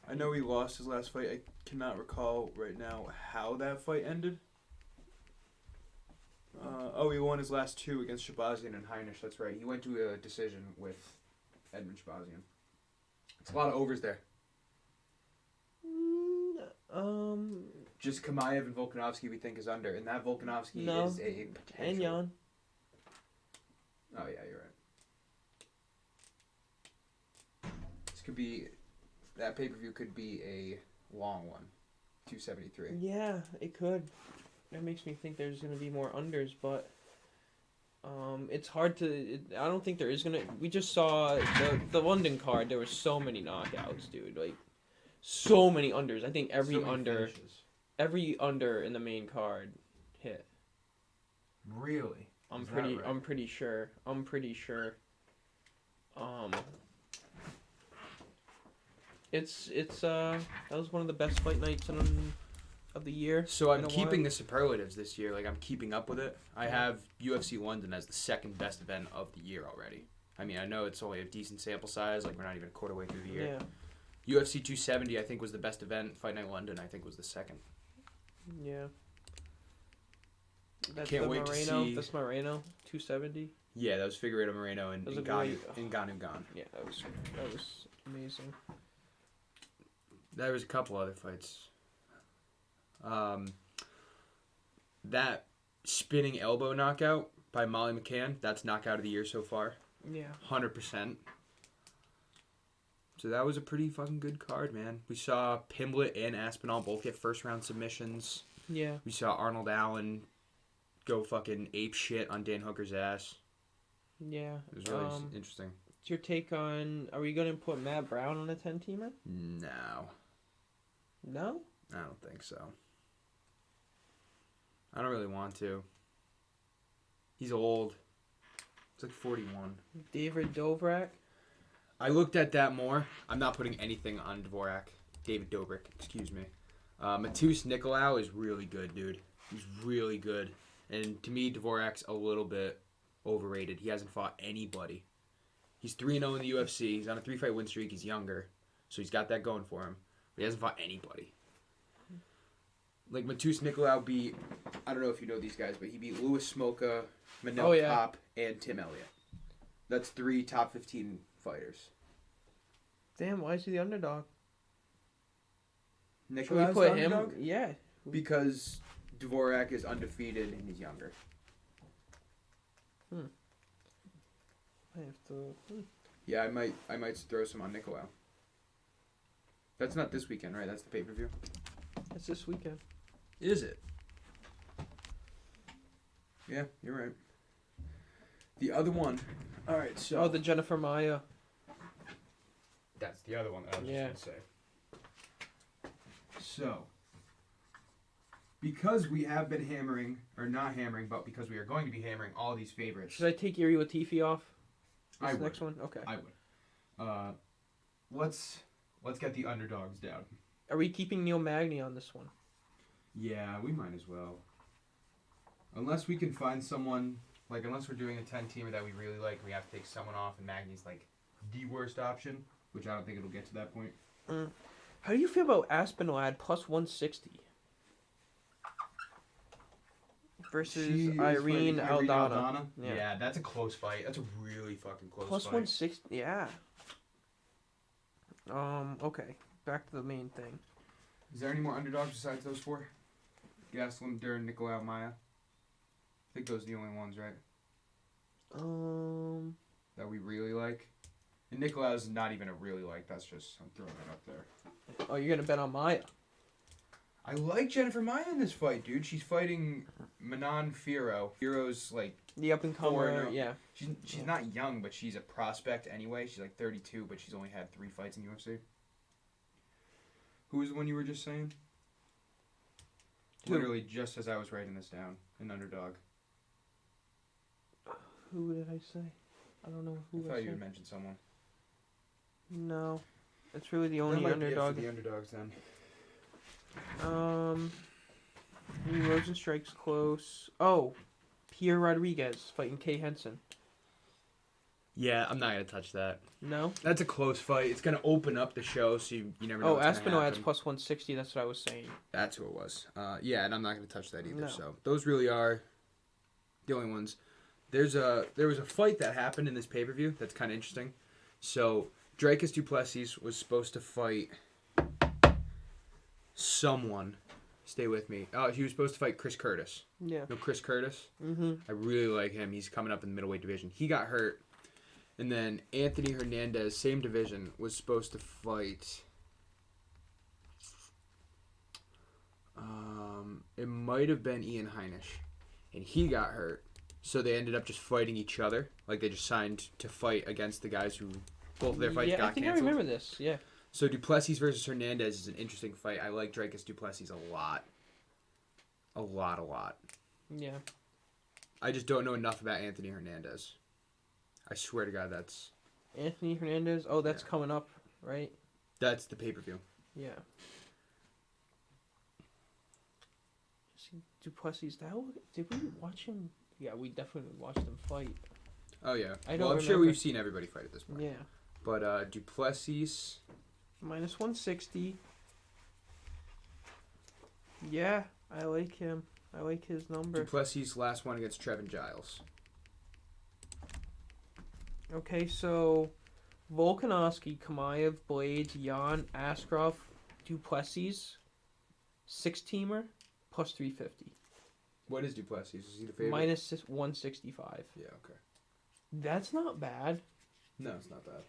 I know he lost his last fight. I cannot recall right now how that fight ended. He won his last two against Shabazian and Heinisch. That's right. He went to a decision with Edmund Shabazian. It's a lot of overs there. Just Kamaev and Volkanovski we think is under, and that Volkanovski is a potential. And Jan. Oh yeah, you're right. This could be. That pay-per-view could be a long one. 273. Yeah, it could. That makes me think there's going to be more unders, but it's hard to... I don't think there is going to... We just saw the London card. There were so many knockouts, dude. Like, so many unders. I think every under in the main card hit. Really? I'm pretty sure. That was one of the best fight nights of the year. So I'm keeping the superlatives this year. Like I'm keeping up with it. I have UFC London as the second best event of the year already. I mean, I know it's only a decent sample size. Like we're not even a quarter way through the year. UFC 270, I think, was the best event. Fight Night London, I think, was the second. Yeah. That's Can't the wait to Moreno. see. That's Moreno, 270. Yeah, that was Figueiredo Moreno and That was a Ngannou Gone. Yeah, that was amazing. There was a couple other fights. That spinning elbow knockout by Molly McCann, that's knockout of the year so far. Yeah. 100%. So that was a pretty fucking good card, man. We saw Pimblett and Aspinall both get first round submissions. Yeah. We saw Arnold Allen go fucking ape shit on Dan Hooker's ass. Yeah. It was really interesting. What's your take on, are we going to put Matt Brown on a 10-teamer? No. No? I don't think so. I don't really want to. He's old. He's like 41. David Dobrik? I looked at that more. I'm not putting anything on Dvorak. David Dobrik, excuse me. Matus Nicolau is really good, dude. He's really good. And to me, Dvorak's a little bit overrated. He hasn't fought anybody. He's 3-0 in the UFC. He's on a 3-fight win streak. He's younger. So he's got that going for him. But he hasn't fought anybody. Like, Matus Nicolau beat, I don't know if you know these guys, but he beat Louis Smolka, Manel Pop, and Tim Elliott. That's 3 top 15 fighters. Damn, why is he the underdog? Nicolau's put the underdog? him? Yeah. Because Dvorak is undefeated and he's younger. I have to... Yeah, I might throw some on Nicolau. That's not this weekend, right? That's the pay-per-view? It's this weekend. Is it? Yeah, you're right. The other one. All right, so... Oh, the Jennifer Maya. That's the other one that I was just going to say. So, because we have been hammering, or not hammering, but because we are going to be hammering all these favorites. Should I take Yuri Latifi off? I would. Next one? Okay. I would. Let's get the underdogs down. Are we keeping Neil Magny on this one? Yeah, we might as well. Unless we can find someone, like, unless we're doing a 10-teamer that we really like, we have to take someone off, and Magny's, like, the worst option, which I don't think it'll get to that point. How do you feel about Aspinall at plus 160? Versus Irene Aldana. Yeah, that's a close fight. That's a really fucking close plus fight. 160, yeah. Okay. Back to the main thing. Is there any more underdogs besides those 4? Gastelum, Dern, Nicolau, Maya? I think those are the only ones, right? That we really like. And Nicolau's not even a really like. That's just, I'm throwing it up there. Oh, you're going to bet on Maya? I like Jennifer Maya in this fight, dude. She's fighting Manon Firo. Firo's like... The up-and-comer, yeah. She's not young, but she's a prospect anyway. She's like 32, but she's only had 3 fights in UFC. Who was the one you were just saying? Literally just as I was writing this down. An underdog. Who did I say? I don't know who I thought you had mentioned someone. No. It's really the only that might underdog. Be it for the underdogs then. Rosenstrike's close. Oh, Pierre Rodriguez fighting Kay Henson. Yeah, I'm not going to touch that. No? That's a close fight. It's going to open up the show, so you never know what's going to happen. Aspinall adds plus 160. That's what I was saying. That's who it was. Yeah, and I'm not going to touch that either. No. So those really are the only ones. There was a fight that happened in this pay-per-view that's kind of interesting. So Dricus du Plessis was supposed to fight someone. Stay with me. He was supposed to fight Chris Curtis. Yeah. No, Chris Curtis? Mm-hmm. I really like him. He's coming up in the middleweight division. He got hurt. And then Anthony Hernandez, same division, was supposed to fight... it might have been Ian Heinisch. And he got hurt. So they ended up just fighting each other. Like, they just signed to fight against the guys who... Both of their fights got canceled. Yeah, I think I remember this. Yeah. So du Plessis versus Hernandez is an interesting fight. I like Dricus du Plessis a lot. A lot. Yeah. I just don't know enough about Anthony Hernandez. I swear to God, that's... Anthony Hernandez? Oh, that's coming up, right? That's the pay-per-view. Yeah. Du Plessis, did we watch him? Yeah, we definitely watched him fight. Oh, yeah. I'm sure we've seen everybody fight at this point. Yeah. But du Plessis Minus 160. Yeah, I like him. I like his number. Duplessis last one against Trevin Giles. Okay, so Volkanovski, Kamaev, Blades, Jan, Askarov, Duplessis, 6-teamer, plus 350. What is Duplessis? Is he the favorite? Minus 165. Yeah, okay. That's not bad. No, it's not bad.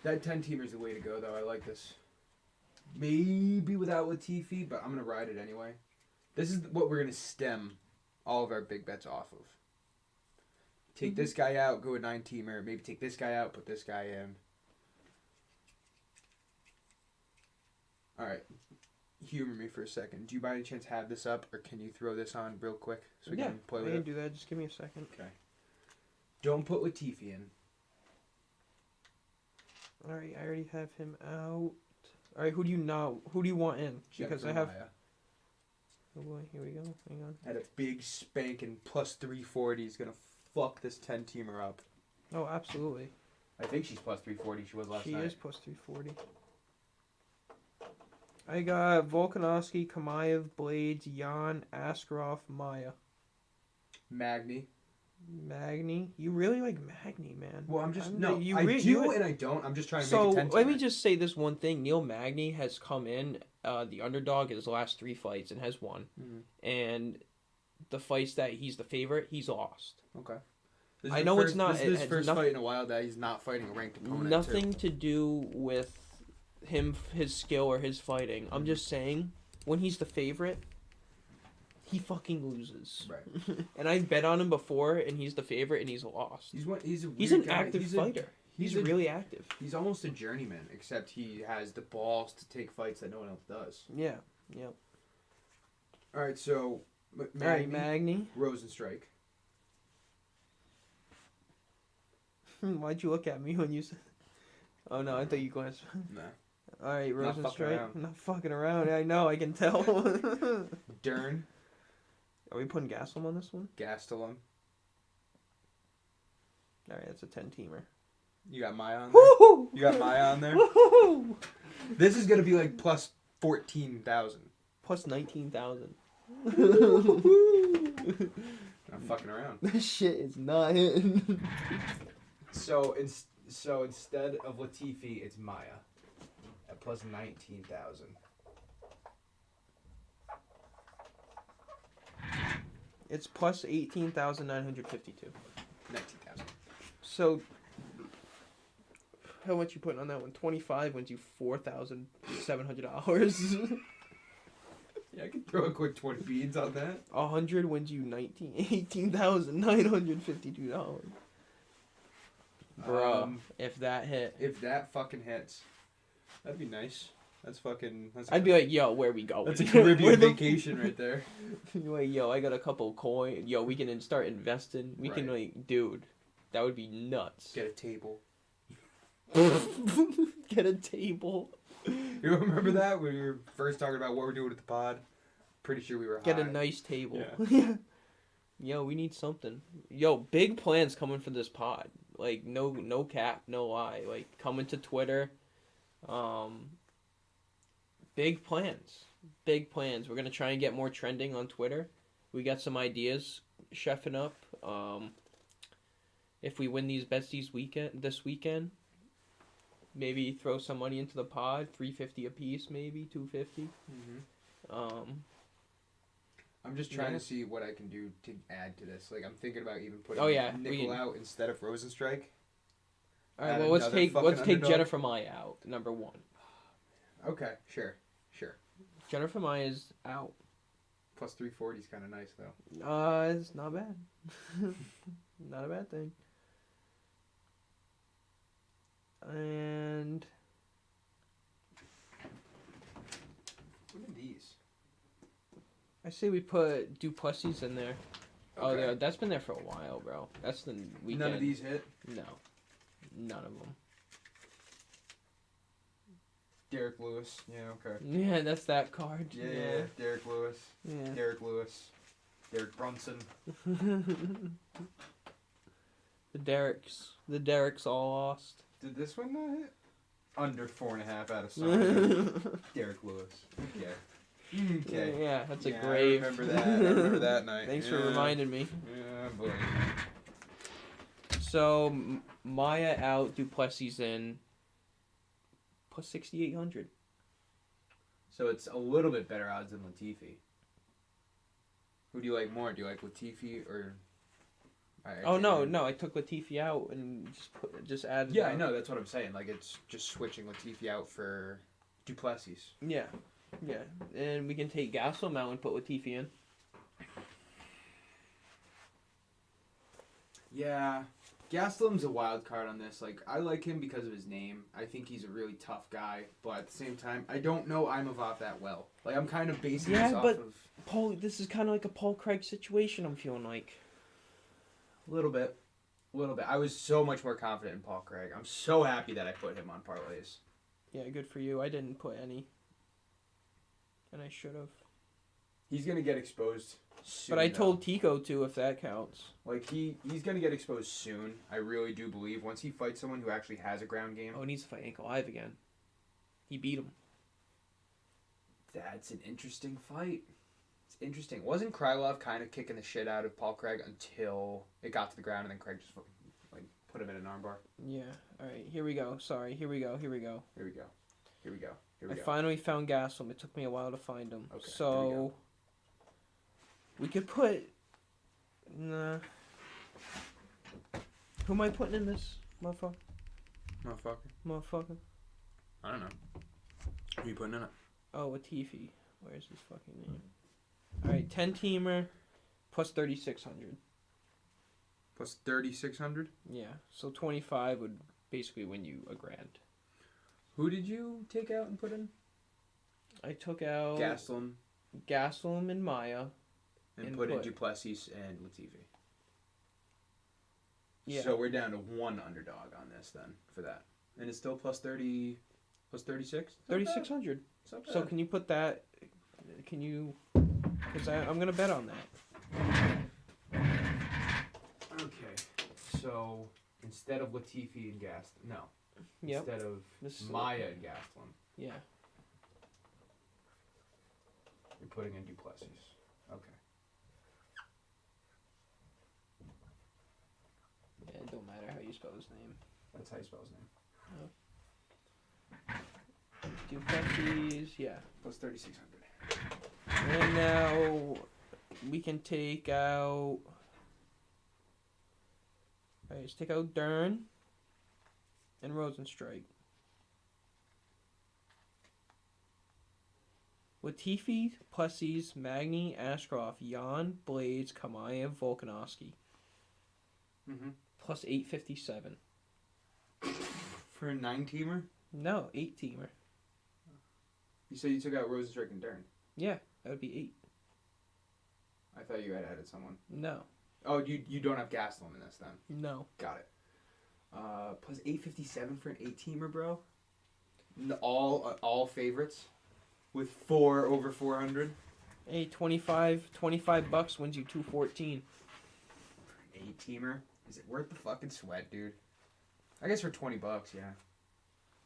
That 10-teamer is the way to go, though. I like this. Maybe without Latifi, but I'm going to ride it anyway. This is what we're going to stem all of our big bets off of. Take this guy out, go a 9-teamer. Maybe take this guy out, put this guy in. All right. Humor me for a second. Do you by any chance have this up, or can you throw this on real quick so we can play with it? I can do that. Just give me a second. Okay. Don't put Latifi in. All right, I already have him out. All right, who do you want in? Because I have. Oh boy, here we go. Hang on. At a big spanking plus 340 is gonna fuck this 10-teamer up. Oh, absolutely. I think she's plus 340. She was last night. She is plus 340. I got Volkanovski, Kamaev, Blades, Jan, Askarov, Maya. Magny. You really like Magny, man. Well, I'm just I do and I don't. I'm just trying to make a 10-teamer. So let me just say this one thing. Neil Magny has come in the underdog in his last 3 fights and has won. Mm-hmm. And the fights that he's the favorite, he's lost. Okay. I know it's not. This is his first fight in a while that he's not fighting a ranked opponent. Nothing to do with him, his skill, or his fighting. I'm just saying, when he's the favorite, he fucking loses. Right. And I've bet on him before, and he's the favorite, and he's lost. He's an active fighter. He's really active. He's almost a journeyman, except he has the balls to take fights that no one else does. Yeah. Yep. All right, so Magny. Rosenstrike. Why'd you look at me when you said? Oh no, I thought you guys. Nah. All right, Rosenstrike. I'm not fucking around. I know. I can tell. Dern. Are we putting Gastelum on this one? Gastelum. All right, that's a 10-teamer. You got Maya on there? Woo-hoo! You got Maya on there? Woo-hoo! This is going to be like plus 14,000. Plus 19,000. I'm fucking around. This shit is not hitting. So instead of Latifi, it's Maya at plus 19,000. It's plus 18,952. 19,000. So, how much you putting on that one? 25 wins you $4,700. Yeah, I could throw a quick 20 beads on that. 100 wins you $18,952. Bro, if that hit. If that fucking hits, that'd be nice. I'd be like, yo, where we going? That's a Caribbean vacation right there. Like, yo, I got a couple coins. Yo, we can start investing. We can, like, dude, that would be nuts. Get a table. Get a table. You remember that when we were first talking about what we're doing with the pod? Pretty sure we were high. Get a nice table. Yeah. Yo, we need something. Yo, big plans coming for this pod. Like, no cap, no lie. Like, coming to Twitter. Big plans. Big plans. We're going to try and get more trending on Twitter. We got some ideas chefing up. If we win these bets this weekend, maybe throw some money into the pod, $350 a piece, maybe $250. Mm-hmm. I'm just trying to see what I can do to add to this. Like, I'm thinking about even putting Nickel out instead of Rosenstrike. All right, well, let's take Jennifer Maya out, number 1. Okay, sure. Jennifer Maya is out. Plus 340 is kind of nice, though. It's not bad. Not a bad thing. And what are these? I say we put Duplessis in there. Okay. Oh, that's been there for a while, bro. That's the weekend. None of these hit? No. None of them. Derek Lewis. Yeah, okay. Yeah, that's that card. Yeah. Derek Lewis. Yeah. Derek Lewis. Derek Brunson. The Derricks all lost. Did this one not hit? Under 4.5 out of solid. Derek Lewis. Okay. Okay. Yeah, that's a Yeah, grave. I remember that. I remember that night. Thanks for reminding me. Yeah, boy. So Maya out, Duplessis in. Plus 6,800. So it's a little bit better odds than Latifi. Who do you like more? Do you like Latifi or? No! I took Latifi out and just added. Yeah, I know. That's what I'm saying. Like it's just switching Latifi out for Duplessis. Yeah, and we can take Gastelum out and put Latifi in. Yeah, Gastelum's a wild card on this. Like I like him because of his name. I think he's a really tough guy, but at the same time, I don't know Imavov that well. Like I'm kind of basing this off of Paul. This is kind of like a Paul Craig situation. I'm feeling like. A little bit. I was so much more confident in Paul Craig. I'm so happy that I put him on parlays. Yeah, good for you. I didn't put any. And I should have. He's going to get exposed soon. But I told Tico to, if that counts. Like, he's going to get exposed soon. I really do believe. Once he fights someone who actually has a ground game. Oh, he needs to fight Ankalaev again. He beat him. That's an interesting fight. Interesting. Wasn't Krylov kind of kicking the shit out of Paul Craig until it got to the ground and then Craig just like put him in an armbar? Yeah. All right. Here we go. Sorry. Here we go. I finally found Gastelum. It took me a while to find him. Okay. So we could put. Nah. Who am I putting in this motherfucker? Motherfucker. I don't know. Who are you putting in it? Oh, Latifi. Where's his fucking name? Alright, 10-teamer plus 3,600. Plus 3,600? Yeah, so 25 would basically win you $1,000. Who did you take out and put in? I took out Gastelum and Maya. And put in Duplessis and Latifi. Yeah. So we're down to one underdog on this then for that. And it's still plus 30, plus 36? 3,600. So can you put that, because I'm going to bet on that. Okay. So instead of Latifi and Gastelum, no. Yep. Instead of Maya and Gastelum. Yeah. You're putting in Duplessis. Okay. Yeah, it don't matter how you spell his name. That's how you spell his name. Duplessis, yeah. Plus 3,600. And now we can take out. Alright, let's take out Dern and Rosenstrike. Latifi, Plessis, Magny, Ashcroft, Jan, Blades, Kamayev, Volkanovski. Mm-hmm. Plus 857. For a 9-teamer? No, 8-teamer. You said you took out Rosenstrike and Dern. Yeah, that would be 8. I thought you had added someone. No. Oh, you don't have Gastelum in this then? No. Got it. Plus 857 for an 8-teamer, bro? All favorites? With 4 over 400? Hey, $25 wins you 214. 8-teamer? Is it worth the fucking sweat, dude? I guess for $20, yeah.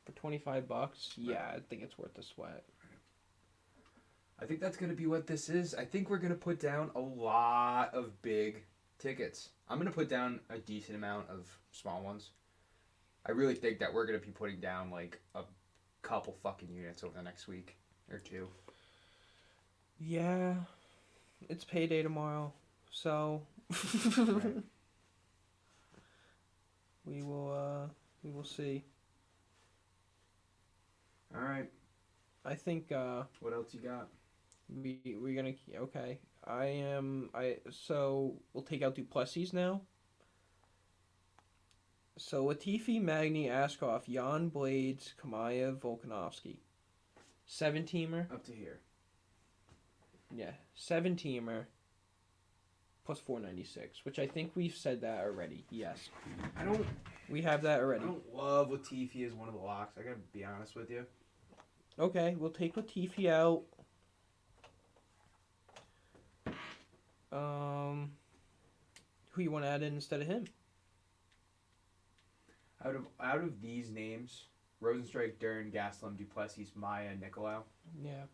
For $25, yeah, I think it's worth the sweat. I think that's going to be what this is. I think we're going to put down a lot of big tickets. I'm going to put down a decent amount of small ones. I really think that we're going to be putting down like a couple fucking units over the next week or two. Yeah, it's payday tomorrow, so Right. we will see. All right. I think What else you got? we're gonna okay. So we'll take out Duplessis now. So Latifi, Magny, Ashcroft, Jan, Blades, Kamayev, Volkanovski. 7-teamer. Up to here. Yeah, 7-teamer. Plus 496, which I think we've said that already. Yes, we have that already. I don't love Latifi as one of the locks. I gotta be honest with you. Okay, we'll take Latifi out. Who you want to add in instead of him? Out of these names, Rosenstrike, Dern, Gastelum, Duplessis, Maya, Nicolau. Yeah.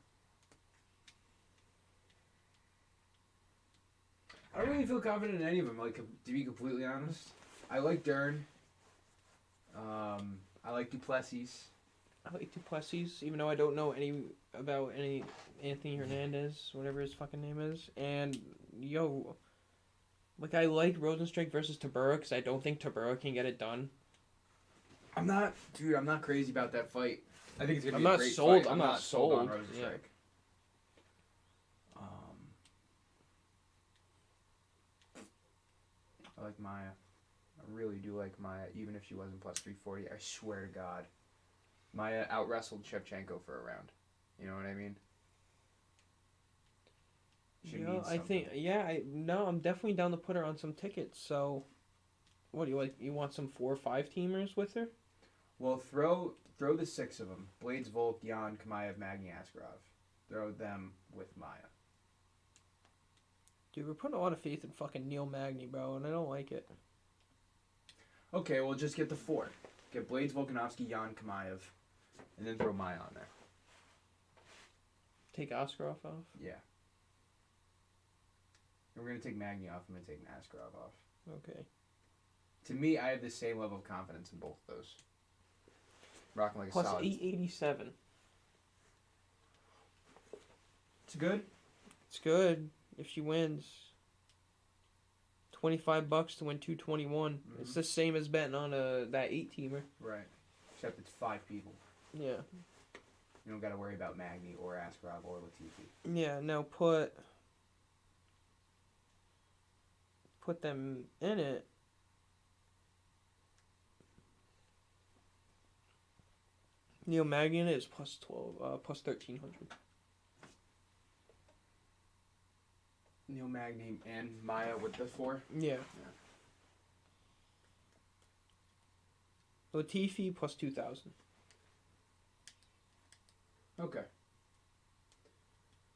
I don't really feel confident in any of them. Like, to be completely honest, I like Dern. I like Duplessis. I like Duplessis, even though I don't know about any Anthony Hernandez, whatever his fucking name is. And like I like Rosenstrike versus Tabura because I don't think Tabura can get it done. I'm not crazy about that fight. I think it's gonna I'm be a not great sold. fight. I'm not sold on Rosenstrike. Yeah. I like Maya. I really do like Maya, even if she wasn't plus 340. I swear to God, Maya out wrestled Shevchenko for a round. You know what I mean? I think I'm definitely down to put her on some tickets. So, what do you like? You want some 4 or 5 teamers with her? Well, throw the 6 of them: Blades, Volk, Jan, Kamaev, Magny, Askarov. Throw them with Maya. Dude, we're putting a lot of faith in fucking Neil Magny, bro, and I don't like it. Okay, well, just get the 4. Get Blades, Volkanovski, Jan, Kamaev, and then throw Maya on there. Take Askarov off? Yeah. And we're going to take Magny off. I'm going to take Askarov off. Okay. To me, I have the same level of confidence in both of those. Rocking like Plus a solid. 887. It's good? It's good if she wins. $25 to win 221. Mm-hmm. It's the same as betting on that 8-teamer. Right. Except it's 5 people. Yeah. You don't got to worry about Magny or Askarov or Latifi. Yeah, no, put them in it. Neil Magny in it is plus 12, plus 1300. Neil Magny and Maya with the 4? Yeah. Latifi plus 2000. Okay.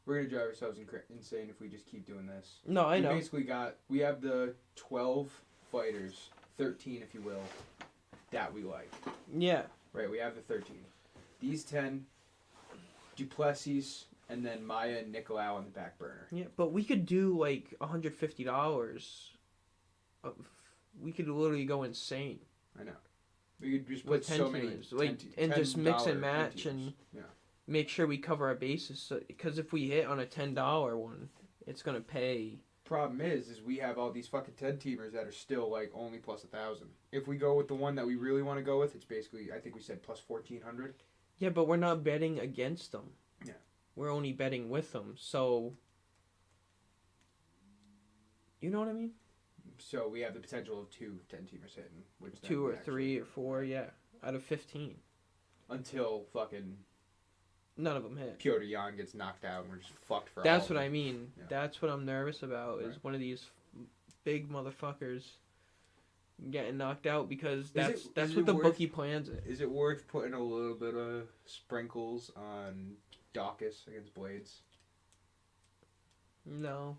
We're going to drive ourselves insane if we just keep doing this. No, I know. We have the 12 fighters, 13 if you will, that we like. Yeah. Right, we have the 13. These 10, Duplessis, and then Maya and Nicolau on the back burner. Yeah, but we could do like $150. We could literally go insane. I know. We could just put so many and just mix and match and make sure we cover our bases. Because if we hit on a $10 one, it's gonna pay. Problem is we have all these fucking 10-teamers that are still like only plus 1,000. If we go with the one that we really want to go with, it's basically I think we said plus 1,400. Yeah, but we're not betting against them. Yeah. We're only betting with them, so. You know what I mean? So we have the potential of 2 10-teamers hitting. Which 2 or 3 or 4, yeah. Out of 15. Until fucking... None of them hit. Piotr Jan gets knocked out and we're just fucked for That's what I mean. Yeah. That's what I'm nervous about, is right. One of these big motherfuckers getting knocked out, because that's what the bookie plans it. Is it worth putting a little bit of sprinkles on Dawkins against Blades? No.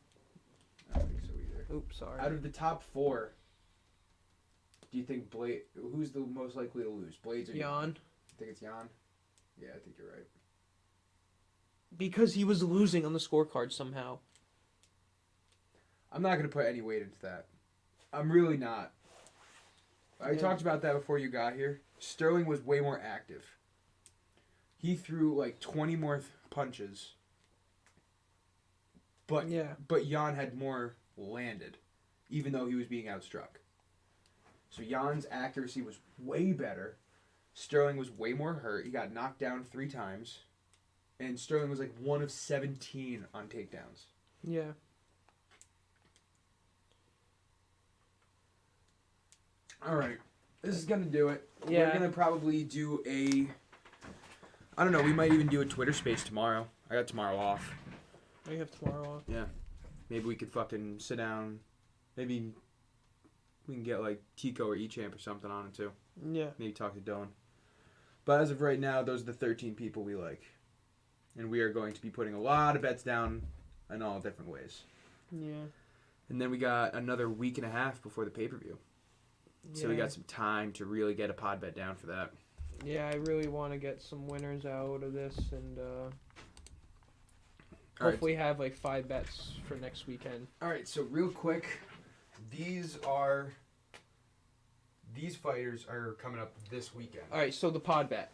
I don't think so either. Oops, sorry. Out of the top 4, do you think who's the most likely to lose? Blades or Jan? Jan. I think it's Jan? Yeah, I think you're right. Because he was losing on the scorecard somehow. I'm not going to put any weight into that. I'm really not. I talked about that before you got here. Sterling was way more active. He threw like 20 more punches. But Jan had more landed, even though he was being outstruck. So Jan's accuracy was way better. Sterling was way more hurt. He got knocked down 3 times. And Sterling was like 1 of 17 on takedowns. Yeah. All right. This is going to do it. Yeah. We're going to probably do I don't know, we might even do a Twitter space tomorrow. I got tomorrow off. I have tomorrow off. Yeah. Maybe we could fucking sit down. Maybe we can get like Tico or Echamp or something on it too. Yeah. Maybe talk to Dylan. But as of right now, those are the 13 people we like. And we are going to be putting a lot of bets down in all different ways. Yeah. And then we got another week and a half before the pay-per-view. So we got some time to really get a pod bet down for that. Yeah, I really want to get some winners out of this, and All hopefully have like 5 bets for next weekend. All right, so real quick, these fighters are coming up this weekend. All right, so the pod bet.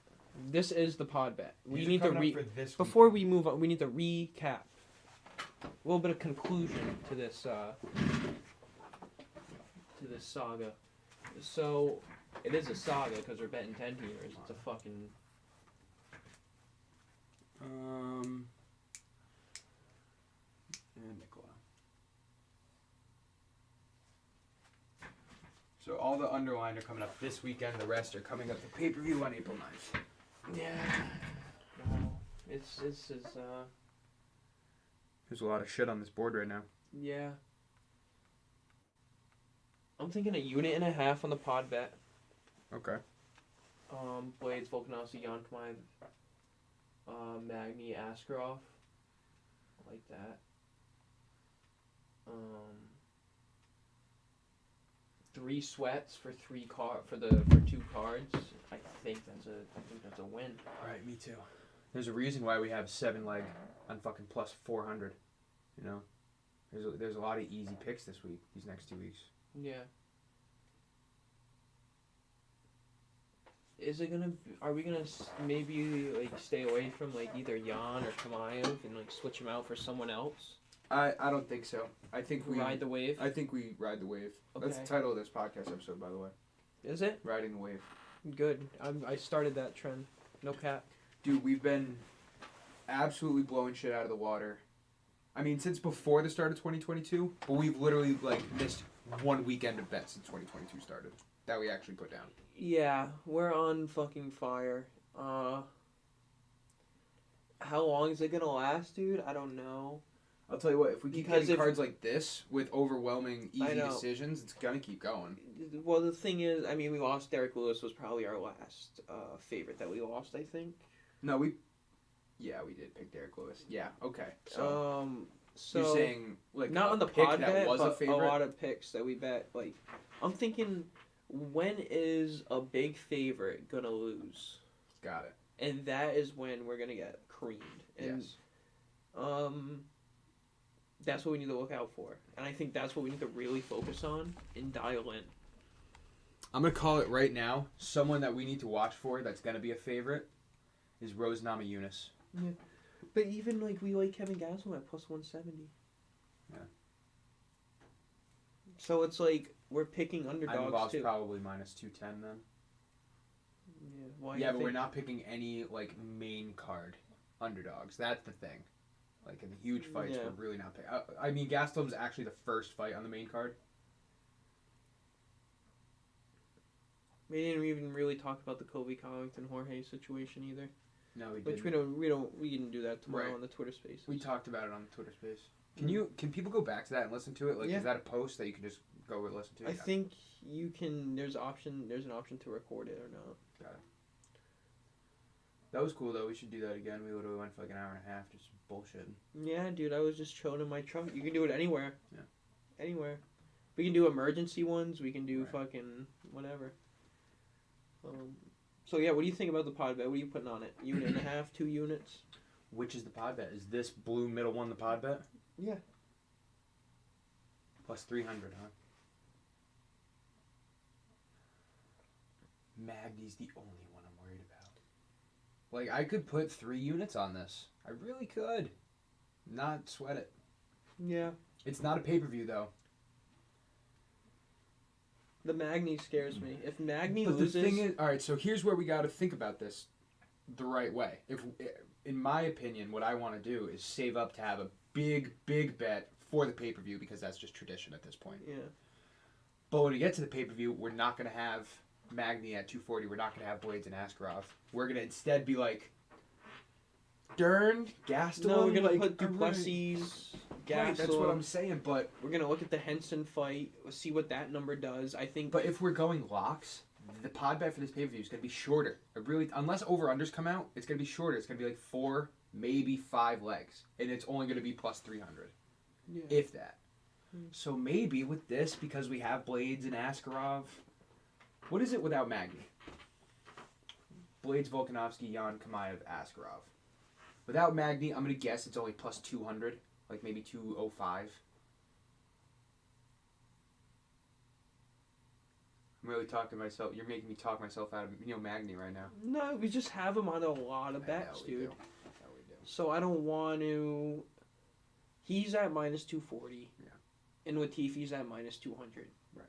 This is the pod bet. We need to before we move on. We need to recap. A little bit of conclusion to this saga. So it is a saga because we're betting 10 teamers. It's a fucking. And Nicola. So all the underlined are coming up this weekend. The rest are coming up the pay-per-view on April 9th. Yeah. No, it's There's a lot of shit on this board right now. Yeah. I'm thinking 1.5 units on the pod bet. Okay. Blades, Volkanovski, Yonkmine, Magny, Askarov. I like that. 3 sweats for 2 cards. I think that's a win. All right, me too. There's a reason why we have 7 leg on fucking plus 400. You know, there's a lot of easy picks this week. These next 2 weeks. Yeah. Are we gonna maybe like stay away from like either Jan or Kamayev and like switch him out for someone else? I don't think so. I think we ride the wave. I think we ride the wave. Okay. That's the title of this podcast episode, by the way. Is it? Riding the wave. Good. I started that trend. No cap. Dude, we've been absolutely blowing shit out of the water. I mean, since before the start of 2022, but we've literally like missed 1 weekend of bets since 2022 started that we actually put down. Yeah, we're on fucking fire. How long is it gonna last, dude? I don't know. I'll tell you what, if we keep getting cards like this with overwhelming easy decisions, it's gonna keep going. Well, the thing is, I mean, we lost Derek Lewis was probably our last favorite that we lost, I think. No, we did pick Derek Lewis. Yeah, okay. So you're saying like not on the pick pod that bet, was but a favorite? a lot of picks that we bet. Like, I'm thinking, when is a big favorite gonna lose? Got it. And that is when we're gonna get creamed. And, yes. That's what we need to look out for, and I think that's what we need to really focus on and dial in. I'm gonna call it right now. Someone that we need to watch for that's gonna be a favorite is Rose Namajunas. Yeah, but even like we like Kevin Gastelum at plus 170. Yeah. So it's like we're picking underdogs too. Probably minus 210 then. Yeah. Why? Yeah, but we're not picking any like main card underdogs. That's the thing. Like in the huge fights, we're really not picking. I mean, Gastelum's actually the first fight on the main card. We didn't even really talk about the Colby Covington Jorge situation either. No, we didn't. Which we can do that tomorrow on the Twitter Space. We talked about it on the Twitter Space. Can people go back to that and listen to it? Like, is that a post that you can just go and listen to? I think you can. There's an option to record it or not. Got it. That was cool though. We should do that again. We literally went for like an hour and a half just bullshitting. Yeah, dude. I was just chilling in my truck. You can do it anywhere. Yeah. Anywhere. We can do emergency ones. We can do fucking whatever. So yeah, what do you think about the pod bet? What are you putting on it? 1.5 units, 2 units? Which is the pod bet? Is this blue middle one the pod bet? Yeah. Plus 300, huh? Magny's the only one I'm worried about. Like, I could put 3 units on this. I really could. Not sweat it. Yeah. It's not a pay-per-view, though. The Magny scares me. If Magny loses... the thing is... Alright, so here's where we got to think about this the right way. In my opinion, what I want to do is save up to have a big, big bet for the pay-per-view because that's just tradition at this point. Yeah. But when we get to the pay-per-view, we're not going to have Magny at 240. We're not going to have Blades and Askarov. We're going to instead be like... Dern, Gastelum... No, we're going to put Duplessis, Gastelum... Right, that's what I'm saying, but... We're going to look at the Henson fight, see what that number does. I think... But if we're going locks, the pod bet for this pay-per-view is going to be shorter. Unless over-unders come out, it's going to be shorter. It's going to be like 4, maybe 5 legs. And it's only going to be plus 300. Yeah. If that. So maybe with this, because we have Blades and Askarov, What is it without Magny? Blades, Volkanovski, Jan, Kamaev, Askarov. Without Magny, I'm going to guess it's only plus 200. Like maybe 205. I'm really talking myself. You're making me talk myself out of Magny right now. No, we just have him on a lot of bets, dude. We do. So I don't want to. He's at minus 240. Yeah. And Latifi's at minus 200. Right.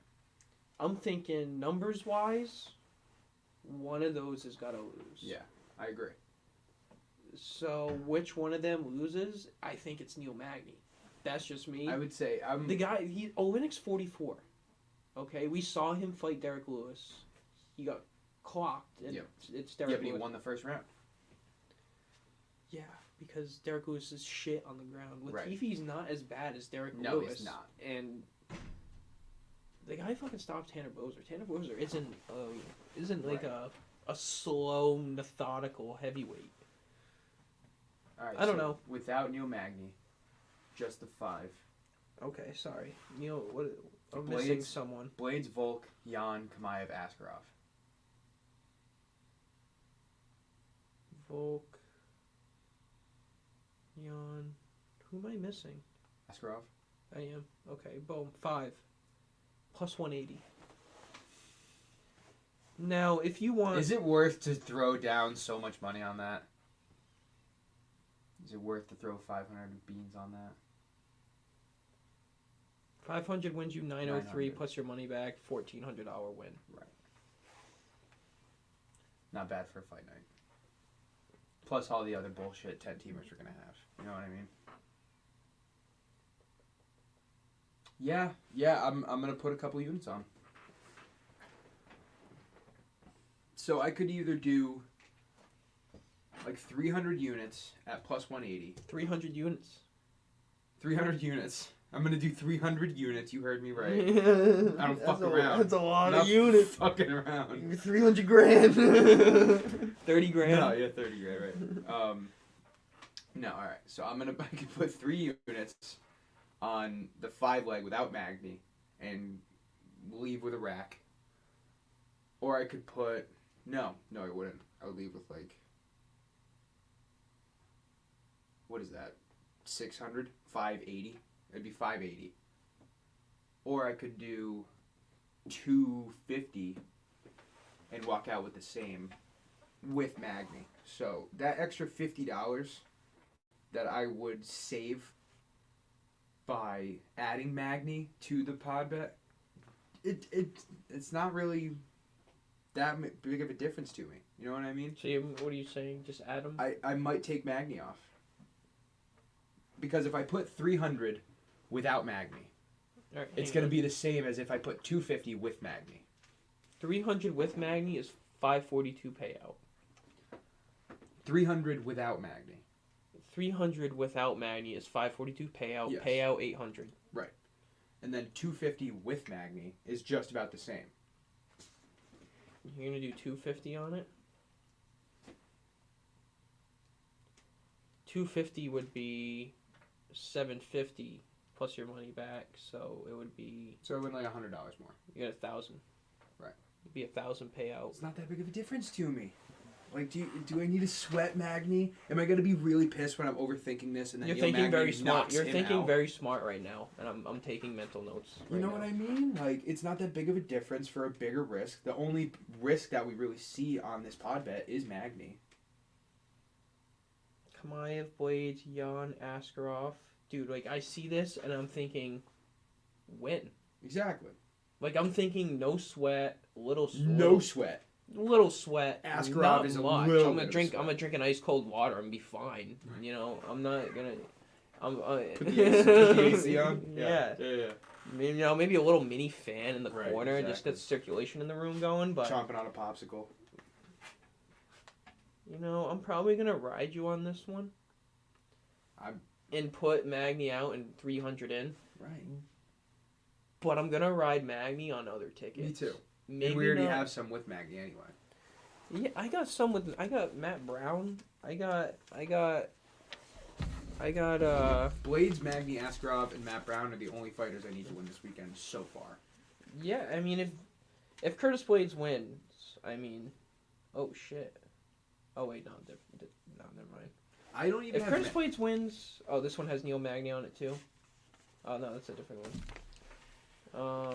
I'm thinking numbers wise, one of those has got to lose. Yeah, I agree. So which one of them loses? I think it's Neil Magny. That's just me. I would say The guy, Olenek's 44. Okay, we saw him fight Derek Lewis. He got clocked, and it's Derek Lewis. but he won the first round. Yeah, because Derek Lewis is shit on the ground. Latifi's not as bad as Derek Lewis. No, he's not. And the guy fucking stopped Tanner Boser. Tanner Boser isn't like a slow, methodical heavyweight. All right, I don't know. Without Neil Magny, just the 5. Okay, sorry. Neil, what? I'm Blades, missing someone. Blades, Volk, Jan, Kamaev, Askarov. Volk. Jan. Who am I missing? Askarov. I am. Okay, boom. 5. Plus 180. Now, if you want... Is it worth to throw down so much money on that? Is it worth to throw 500 beans on that? 500 wins you 903 $900. plus your money back, $1,400 win. Right. Not bad for a fight night. Plus all the other bullshit 10-teamers are going to have. You know what I mean? Yeah, I'm going to put a couple units on. So I could either do like 300 units at plus 180. 300 units. 300 units. I'm going to do 300 units. You heard me right. I don't fuck around. That's a lot Not of units. Fucking around. 300 grand. 30 grand. No, yeah, 30 grand, right. No, all right. So I can put 3 units on the 5-leg without Magny and leave with a rack. Or I could put no, I wouldn't. I would leave with like, what is that? 600, 580. It'd be 580. Or I could do 250 and walk out with the same with Magny. So that extra $50 that I would save by adding Magny to the pod bet, it's not really that big of a difference to me. You know what I mean? So what are you saying? Just add them? I might take Magny off. Because if I put 300 without Magny, Right, it's going to be the same as if I put 250 with Magny. 300 with Magny is 542 payout. 300 without Magny. 300 without Magny is 542 payout. Yes. Payout 800. Right. And then 250 with Magny is just about the same. You're going to do 250 on it? 250 would be 750 plus your money back, so it would be... So it would like $100 more. You got 1,000. Right. It'd be 1,000 payout. It's not that big of a difference to me. Like, do I need to sweat Magny? Am I going to be really pissed when I'm overthinking this and then You're Neil thinking Magny very smart. knocks You're him thinking out? very smart right now, and I'm taking mental notes. You know what I mean? Like, it's not that big of a difference for a bigger risk. The only risk that we really see on this pod bet is Magny. Kamaev, Blades, Jan, Askarov. Dude, like, I see this, and I'm thinking, win. Exactly. Like, I'm thinking no sweat, little sweat. No sweat. Little sweat. Askarov not is a much. little I'm bit gonna of sweat. I'm gonna drink an ice cold water and be fine. You know, I'm not gonna. Put the AC on? Yeah. Yeah. Maybe, you know, maybe a little mini fan in the Right, corner and just exactly. get circulation in the room going. But Chomping on a popsicle. you know, I'm probably gonna ride you on this one. And put Magny out and 300 in. Right. But I'm gonna ride Magny on other tickets. Me too. Maybe And we already not. have some with Magny anyway. Yeah, I got some with. I got Matt Brown. I got. Blades, Magny, Askarov, and Matt Brown are the only fighters I need to win this weekend so far. Yeah, I mean, If Curtis Blades wins, I mean, oh shit. Oh wait, no, never mind. I don't even. If Curtis Blades wins, oh, this one has Neil Magny on it too. Oh no, that's a different one.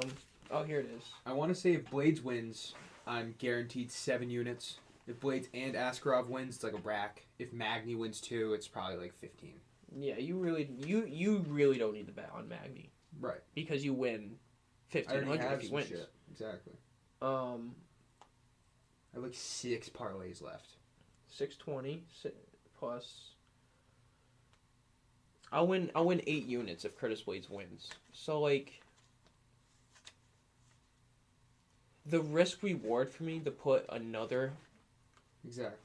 Oh, here it is. I want to say if Blades wins, I'm guaranteed 7 units. If Blades and Askarov wins, it's like a rack. If Magny wins too, it's probably like 15. Yeah, you really don't need to bet on Magny. Right. Because you win 1,500 if he wins. Shit. Exactly. I have like 6 parlays left. 620 plus. I'll win 8 units if Curtis Blades wins. So like, the risk reward for me to put another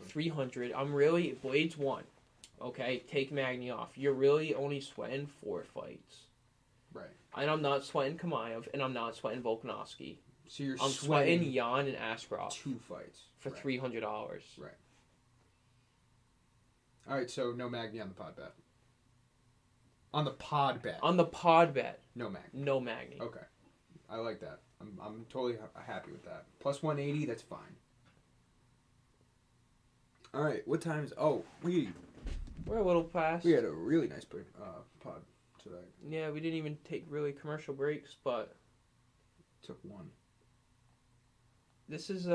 300. I'm really Blades 1. Okay, take Magny off. You're really only sweating 4 fights. Right. And I'm not sweating Kamaev, and I'm not sweating Volkanovski. So you're sweating Jan and Askarov. 2 fights. For $300. Right. All right, so no Magny on the pod bet. On the pod bet. On the pod bet. No Magny. No Magny. Okay. I like that. I'm totally happy with that. Plus 180, that's fine. All right, what time is... Oh, we're a little past. We had a really nice pod today. Yeah, we didn't even take really commercial breaks, but... Took one. This is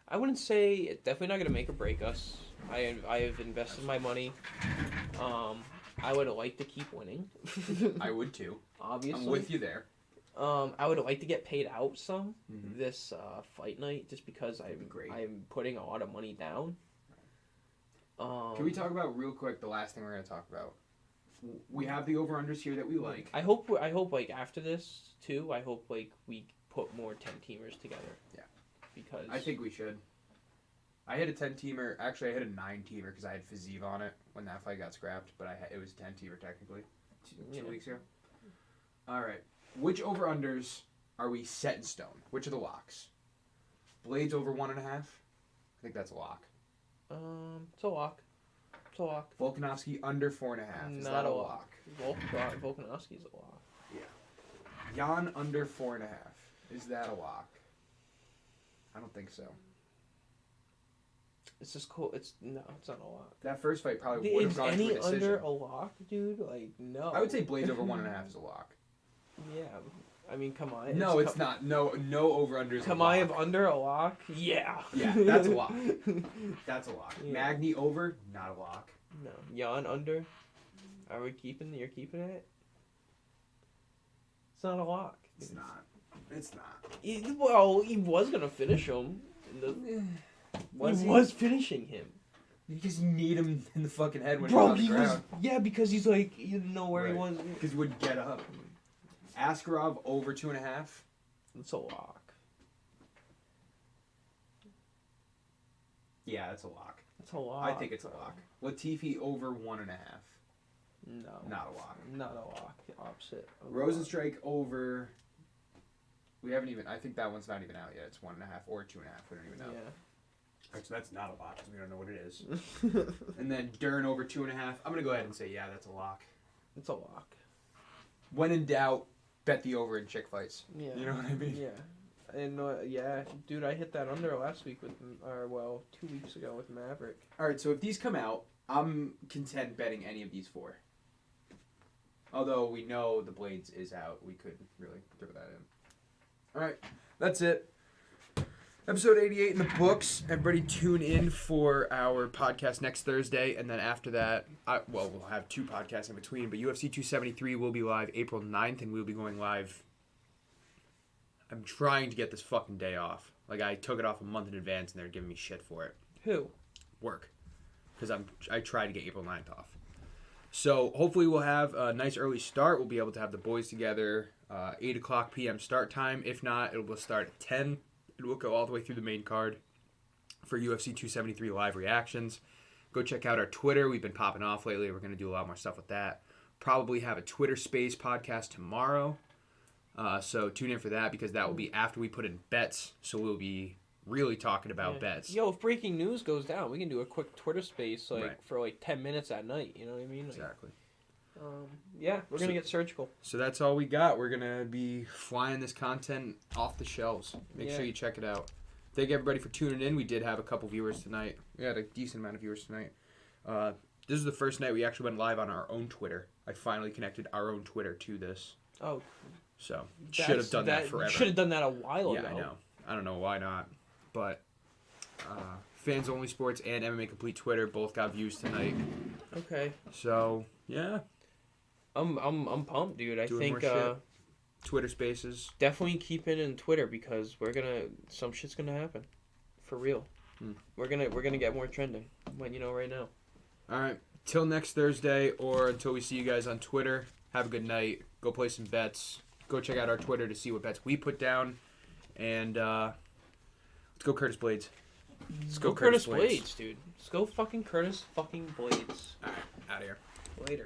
I wouldn't say it's definitely not gonna make or break us. I have invested my money. I would like to keep winning. I would too. Obviously. I'm with you there. I would like to get paid out some this fight night just because I'm putting a lot of money down. Can we talk about real quick the last thing we're gonna talk about? We have the over-unders here that we like. I hope like after this too. I hope like we put more 10-teamers together. Yeah. Because I think we should. I hit a 10-teamer. Actually, I hit a 9-teamer because I had Fazeev on it when that fight got scrapped. But it was a 10-teamer technically. Two weeks ago. All right. Which over-unders are we set in stone? Which are the locks? Blades over 1.5. I think that's a lock. It's a lock. It's a lock. Volkanovski under 4.5. Is Not that a lock? Volkanovski's a lock. Yeah. Jan under 4.5. Is that a lock? I don't think so. It's just cool. It's not a lock. That first fight probably would have gone to a decision. Is any under a lock, dude? Like, no. I would say Blades over 1.5 is a lock. Yeah. I mean, come on. No, it's not. No over-unders. Kamaev under a lock? Yeah. Yeah, that's a lock. That's a lock. Yeah. Magny over? Not a lock. No. Jan under? Are we keeping? You're keeping it? It's not a lock. It's not. It's not. He was gonna finish him. He was finishing him. Because you need him in the fucking head when he's on the ground. Yeah, because he's like, you didn't know where he was. Because he wouldn't get up. Askarov over 2.5. It's a lock. Yeah, that's a lock. It's a lock. I think it's a lock. Latifi over 1.5. No. Not a lock. Not a lock. The opposite. Rosenstrike over... We haven't even... I think that one's not even out yet. It's 1.5 or 2.5. We don't even know. Yeah. Alright, so that's not a lock because we don't know what it is. And then Dern over 2.5. I'm going to go ahead and say, yeah, that's a lock. It's a lock. When in doubt, bet the over in chick fights. Yeah. You know what I mean? Yeah. And, dude, I hit that under last week 2 weeks ago with Maverick. Alright, so if these come out, I'm content betting any of these 4. Although we know the Blades is out, we could really throw that in. Alright, that's it. Episode 88 in the books. Everybody tune in for our podcast next Thursday. And then after that, we'll have 2 podcasts in between. But UFC 273 will be live April 9th, and we'll be going live. I'm trying to get this fucking day off. Like, I took it off a month in advance, and they're giving me shit for it. Who? Work. Because I tried to get April 9th off. So hopefully we'll have a nice early start. We'll be able to have the boys together. 8 o'clock p.m. start time. If not, it will start at 10. It will go all the way through the main card for UFC 273 live reactions. Go check out our Twitter. We've been popping off lately. We're going to do a lot more stuff with that. Probably have a Twitter Space podcast tomorrow. So tune in for that because that will be after we put in bets. So we'll be really talking about bets. Yo, if breaking news goes down, we can do a quick Twitter Space for 10 minutes at night. You know what I mean? Exactly. Yeah, we're gonna get surgical. So that's all we got. We're gonna be flying this content off the shelves. Make sure you check it out. Thank everybody for tuning in. We did have a couple viewers tonight. We had a decent amount of viewers tonight. This is the first night we actually went live on our own Twitter. I finally connected our own Twitter to this. Oh. So, should have done that forever. Should have done that a while ago. Yeah, I know. I don't know why not. But Fans Only Sports and MMA Complete Twitter both got views tonight. Okay. So, yeah. I'm pumped, dude. I think Twitter Spaces. Definitely keep it in Twitter because some shit's gonna happen. For real. We're gonna get more trending. I'm letting you know right now. Alright. Till next Thursday or until we see you guys on Twitter. Have a good night. Go play some bets. Go check out our Twitter to see what bets we put down. And let's go Curtis Blades. Let's go Curtis Blades, dude. Let's go fucking Curtis fucking Blades. Alright, out of here. Later.